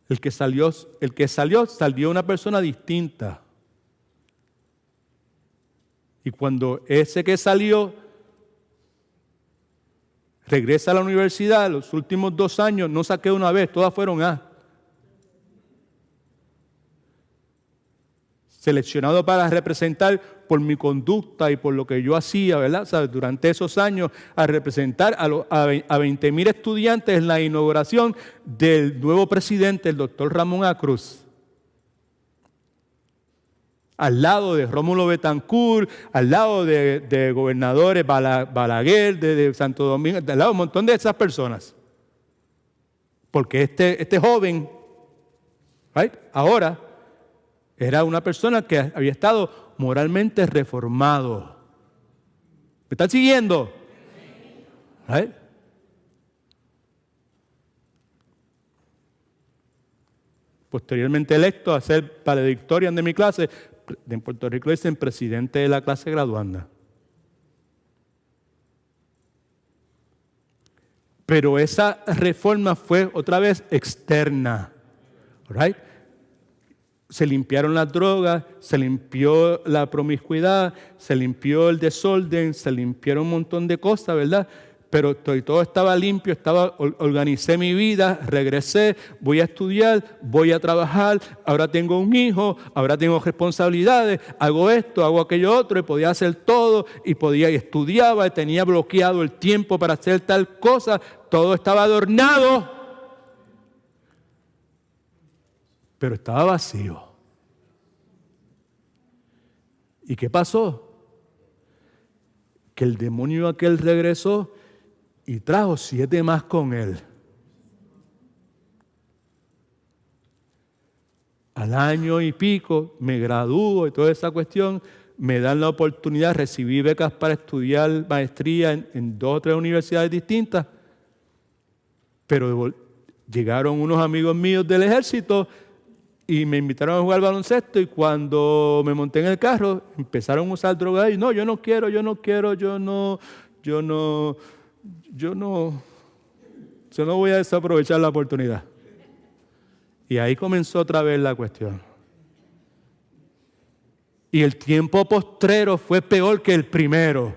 El que salió una persona distinta. Y cuando ese que salió regresa a la universidad, los últimos 2 años no saqué una vez, todas fueron A. seleccionado para representar por mi conducta y por lo que yo hacía, ¿verdad? ¿Sabes? Durante esos años, a representar a 20,000 estudiantes en la inauguración del nuevo presidente, el doctor Ramón A. Cruz. Al lado de Rómulo Betancourt, al lado de gobernadores Balaguer, de Santo Domingo, al lado de un montón de esas personas. Porque este joven, right, ahora, era una persona que había estado moralmente reformado. ¿Me están siguiendo? Right? Posteriormente electo a ser valedictorian de mi clase, en Puerto Rico le dicen presidente de la clase graduanda. Pero esa reforma fue otra vez externa. Right? Se limpiaron las drogas, se limpió la promiscuidad, se limpió el desorden, se limpiaron un montón de cosas, ¿verdad? Pero todo estaba limpio, organicé mi vida, regresé, voy a estudiar, voy a trabajar, ahora tengo un hijo, ahora tengo responsabilidades, hago esto, hago aquello otro, y podía hacer todo, y estudiaba, y tenía bloqueado el tiempo para hacer tal cosa, todo estaba adornado, pero estaba vacío. ¿Y qué pasó? Que el demonio aquel regresó y trajo 7 más con él. Al año y pico me gradúo y toda esa cuestión, me dan la oportunidad, recibí becas para estudiar maestría en 2 o 3 universidades distintas, pero llegaron unos amigos míos del ejército y me invitaron a jugar baloncesto, y cuando me monté en el carro empezaron a usar drogas y no, yo no voy a desaprovechar la oportunidad. Y ahí comenzó otra vez la cuestión. Y el tiempo postrero fue peor que el primero.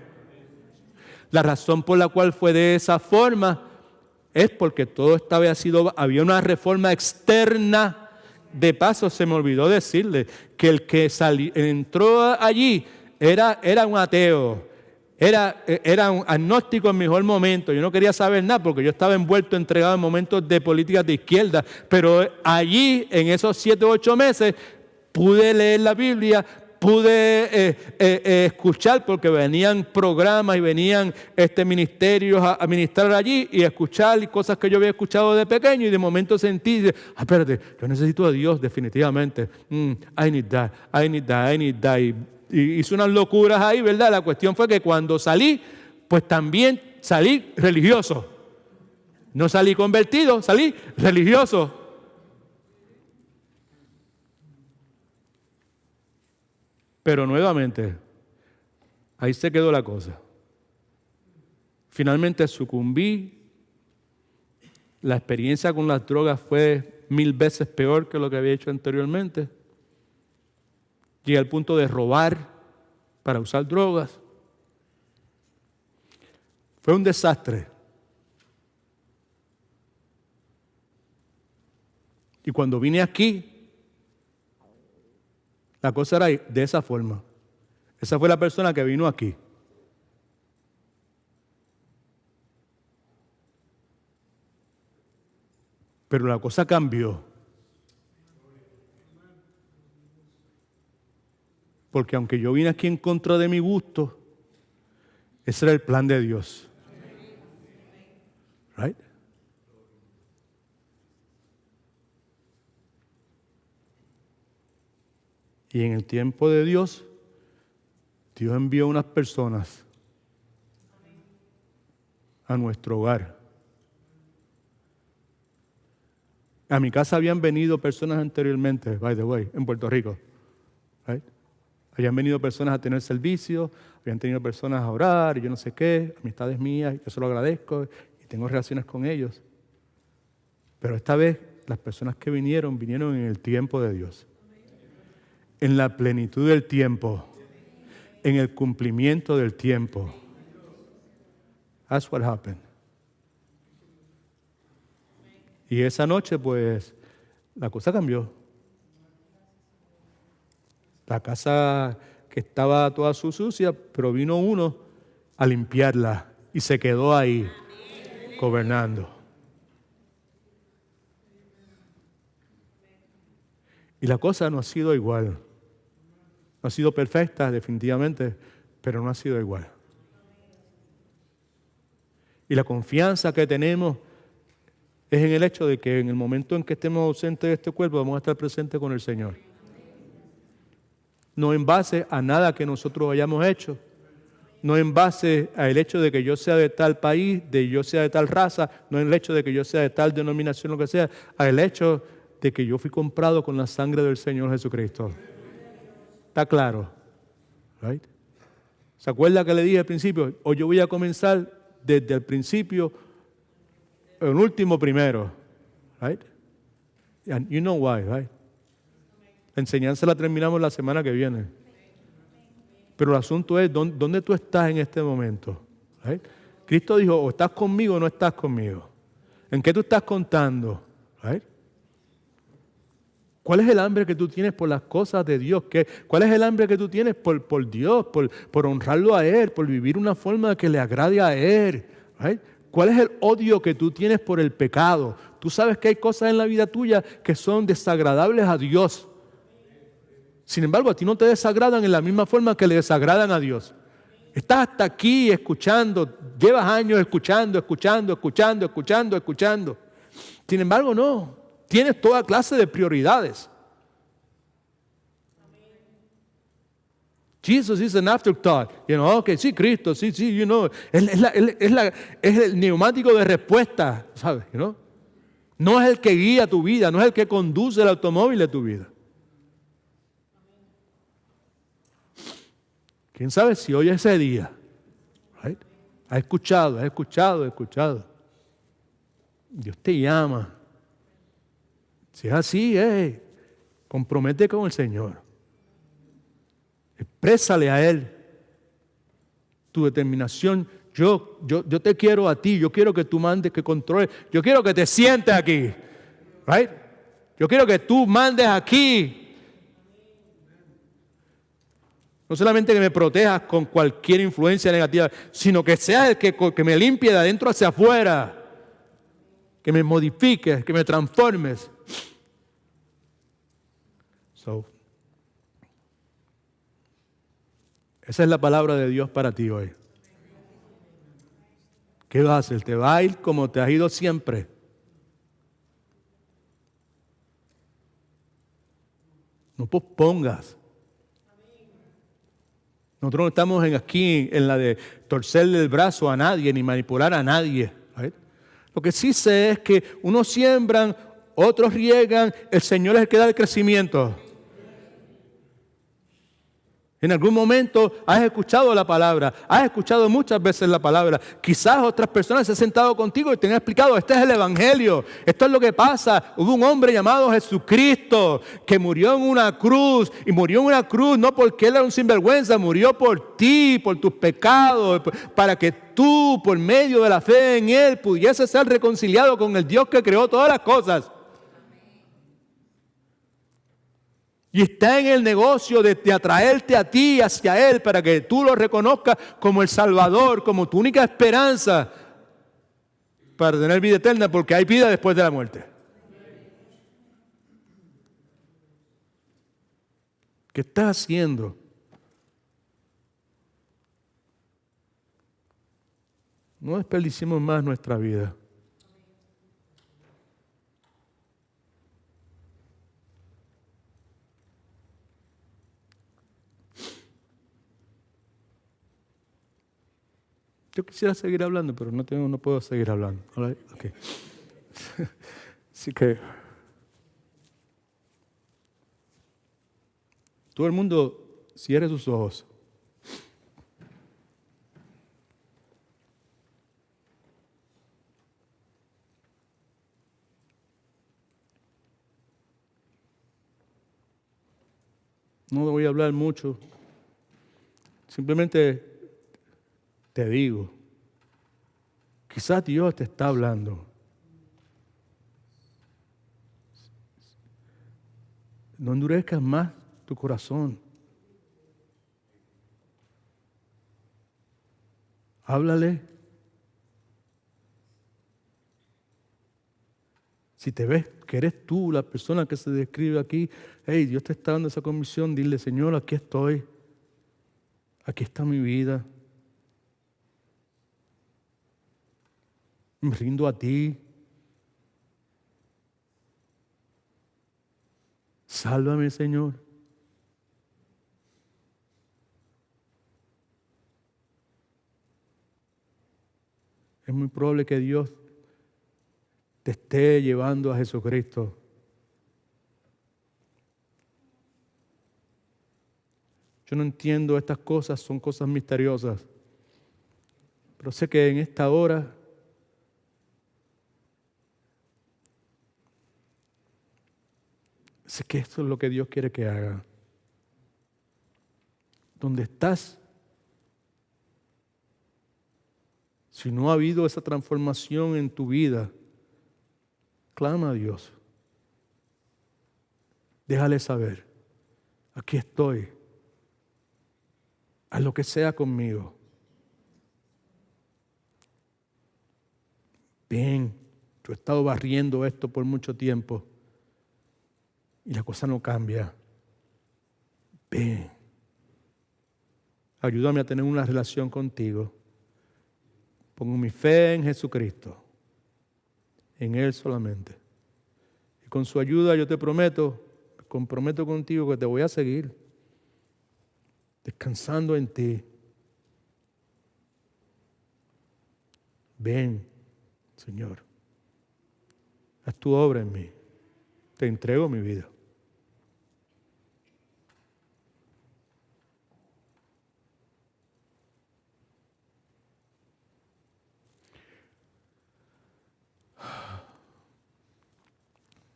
La razón por la cual fue de esa forma es porque todo había una reforma externa. De paso, se me olvidó decirle que el que entró allí era un ateo. Era un agnóstico en mi mejor momento. Yo no quería saber nada porque yo estaba entregado en momentos de políticas de izquierda. Pero allí, en esos 7 u 8 meses, pude leer la Biblia, pude escuchar, porque venían programas y venían ministerios a ministrar allí y escuchar cosas que yo había escuchado de pequeño, y de momento sentí, espérate, yo necesito a Dios definitivamente. I need that. Y hice unas locuras ahí, ¿verdad? La cuestión fue que cuando salí, pues también salí religioso. No salí convertido, salí religioso. Pero nuevamente, ahí se quedó la cosa. Finalmente sucumbí. La experiencia con las drogas fue 1000 veces peor que lo que había hecho anteriormente. Llegué al punto de robar para usar drogas. Fue un desastre. Y cuando vine aquí, la cosa era de esa forma. Esa fue la persona que vino aquí. Pero la cosa cambió. Porque aunque yo vine aquí en contra de mi gusto, ese era el plan de Dios. Right? Y en el tiempo de Dios, Dios envió unas personas a nuestro hogar. A mi casa habían venido personas anteriormente, by the way, en Puerto Rico. Right? Habían venido personas a tener servicio, habían tenido personas a orar, y yo no sé qué, amistades mías, yo se lo agradezco y tengo relaciones con ellos. Pero esta vez las personas que vinieron en el tiempo de Dios. En la plenitud del tiempo. En el cumplimiento del tiempo. That's what happened. Y esa noche, pues, la cosa cambió. La casa que estaba toda sucia, pero vino uno a limpiarla y se quedó ahí gobernando. Y la cosa no ha sido igual. No ha sido perfecta, definitivamente, pero no ha sido igual. Y la confianza que tenemos es en el hecho de que en el momento en que estemos ausentes de este cuerpo vamos a estar presentes con el Señor. No en base a nada que nosotros hayamos hecho, no en base al hecho de que yo sea de tal país, de yo sea de tal raza, no en el hecho de que yo sea de tal denominación, lo que sea, al hecho de que yo fui comprado con la sangre del Señor Jesucristo. ¿Está claro? Right? ¿Se acuerda que le dije al principio? Hoy yo voy a comenzar desde el principio, el último primero. Right? And you know why, right? La enseñanza la terminamos la semana que viene. Pero el asunto es, ¿dónde tú estás en este momento? Right? Cristo dijo, o estás conmigo o no estás conmigo. ¿En qué tú estás contando? Right? ¿Cuál es el hambre que tú tienes por las cosas de Dios? ¿Cuál es el hambre que tú tienes por Dios, por honrarlo a Él, por vivir una forma que le agrade a Él? Right? ¿Cuál es el odio que tú tienes por el pecado? Tú sabes que hay cosas en la vida tuya que son desagradables a Dios. Sin embargo, a ti no te desagradan en la misma forma que le desagradan a Dios. Estás hasta aquí escuchando, llevas años escuchando. Sin embargo, no. Tienes toda clase de prioridades. Jesus is an afterthought. Okay, sí, Cristo, sí, es el neumático de respuesta, ¿sabes? No es el que guía tu vida, no es el que conduce el automóvil de tu vida. ¿Quién sabe si hoy es ese día? Right? Ha escuchado. Dios te llama. Si es así, compromete con el Señor. Exprésale a Él tu determinación. Yo te quiero a ti. Yo quiero que tú mandes, que controles. Yo quiero que te sientes aquí. Right? Yo quiero que tú mandes aquí. No solamente que me protejas con cualquier influencia negativa, sino que seas el que me limpie de adentro hacia afuera. Que me modifiques, que me transformes. Esa es la palabra de Dios para ti hoy. ¿Qué vas a hacer? ¿Te vas a ir como te has ido siempre? No pospongas. Nosotros no estamos aquí en la de torcerle el brazo a nadie ni manipular a nadie. ¿Right? Lo que sí sé es que unos siembran, otros riegan, el Señor es el que da el crecimiento. En algún momento has escuchado la palabra, has escuchado muchas veces la palabra. Quizás otras personas se han sentado contigo y te han explicado, este es el Evangelio, esto es lo que pasa. Hubo un hombre llamado Jesucristo que murió en una cruz, y murió en una cruz no porque él era un sinvergüenza, murió por ti, por tus pecados, para que tú, por medio de la fe en Él, pudieses ser reconciliado con el Dios que creó todas las cosas. Y está en el negocio de atraerte a ti hacia Él para que tú lo reconozcas como el Salvador, como tu única esperanza para tener vida eterna, porque hay vida después de la muerte. ¿Qué estás haciendo? No desperdiciemos más nuestra vida. Yo quisiera seguir hablando, pero no puedo seguir hablando. Okay. Así que todo el mundo cierre sus ojos. No voy a hablar mucho. Simplemente te digo, quizás Dios te está hablando. No endurezcas más tu corazón. Háblale. Si te ves que eres tú la persona que se describe aquí, hey, Dios te está dando esa comisión, dile, Señor, aquí estoy. Aquí está mi vida. Me rindo a ti. Sálvame, Señor. Es muy probable que Dios te esté llevando a Jesucristo. Yo no entiendo estas cosas, son cosas misteriosas. Pero sé que en esta hora sé que esto es lo que Dios quiere que haga. ¿Dónde estás? Si no ha habido esa transformación en tu vida, clama a Dios. Déjale saber, aquí estoy. Haz lo que sea conmigo. Bien, yo he estado barriendo esto por mucho tiempo y la cosa no cambia. Ven, ayúdame a tener una relación contigo. Pongo mi fe en Jesucristo, en Él solamente. Y con su ayuda yo te prometo, me comprometo contigo que te voy a seguir, descansando en ti. Ven, Señor, haz tu obra en mí. Te entrego mi vida.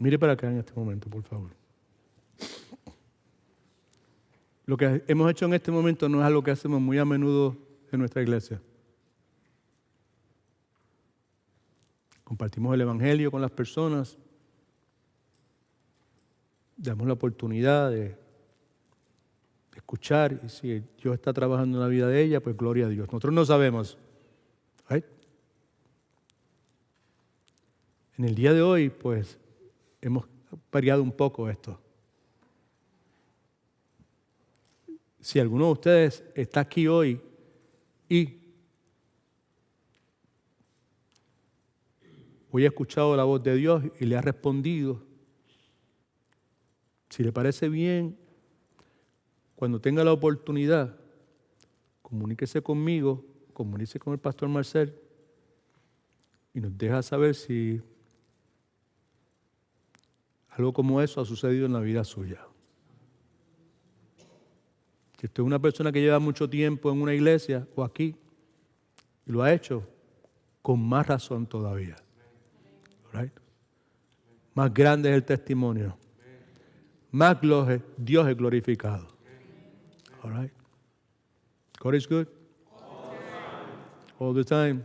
Mire para acá en este momento, por favor. Lo que hemos hecho en este momento no es algo que hacemos muy a menudo en nuestra iglesia. Compartimos el Evangelio con las personas. Damos la oportunidad de escuchar. Y si Dios está trabajando en la vida de ella, pues gloria a Dios. Nosotros no sabemos. ¿Right? En el día de hoy, pues, hemos variado un poco esto. Si alguno de ustedes está aquí hoy y hoy ha escuchado la voz de Dios y le ha respondido, si le parece bien, cuando tenga la oportunidad, comuníquese conmigo, comuníquese con el pastor Marcel y nos deja saber si algo como eso ha sucedido en la vida suya. Si usted es una persona que lleva mucho tiempo en una iglesia o aquí y lo ha hecho, con más razón todavía. Right? Más grande es el testimonio. Más Dios es glorificado. All right? God is good. All the time.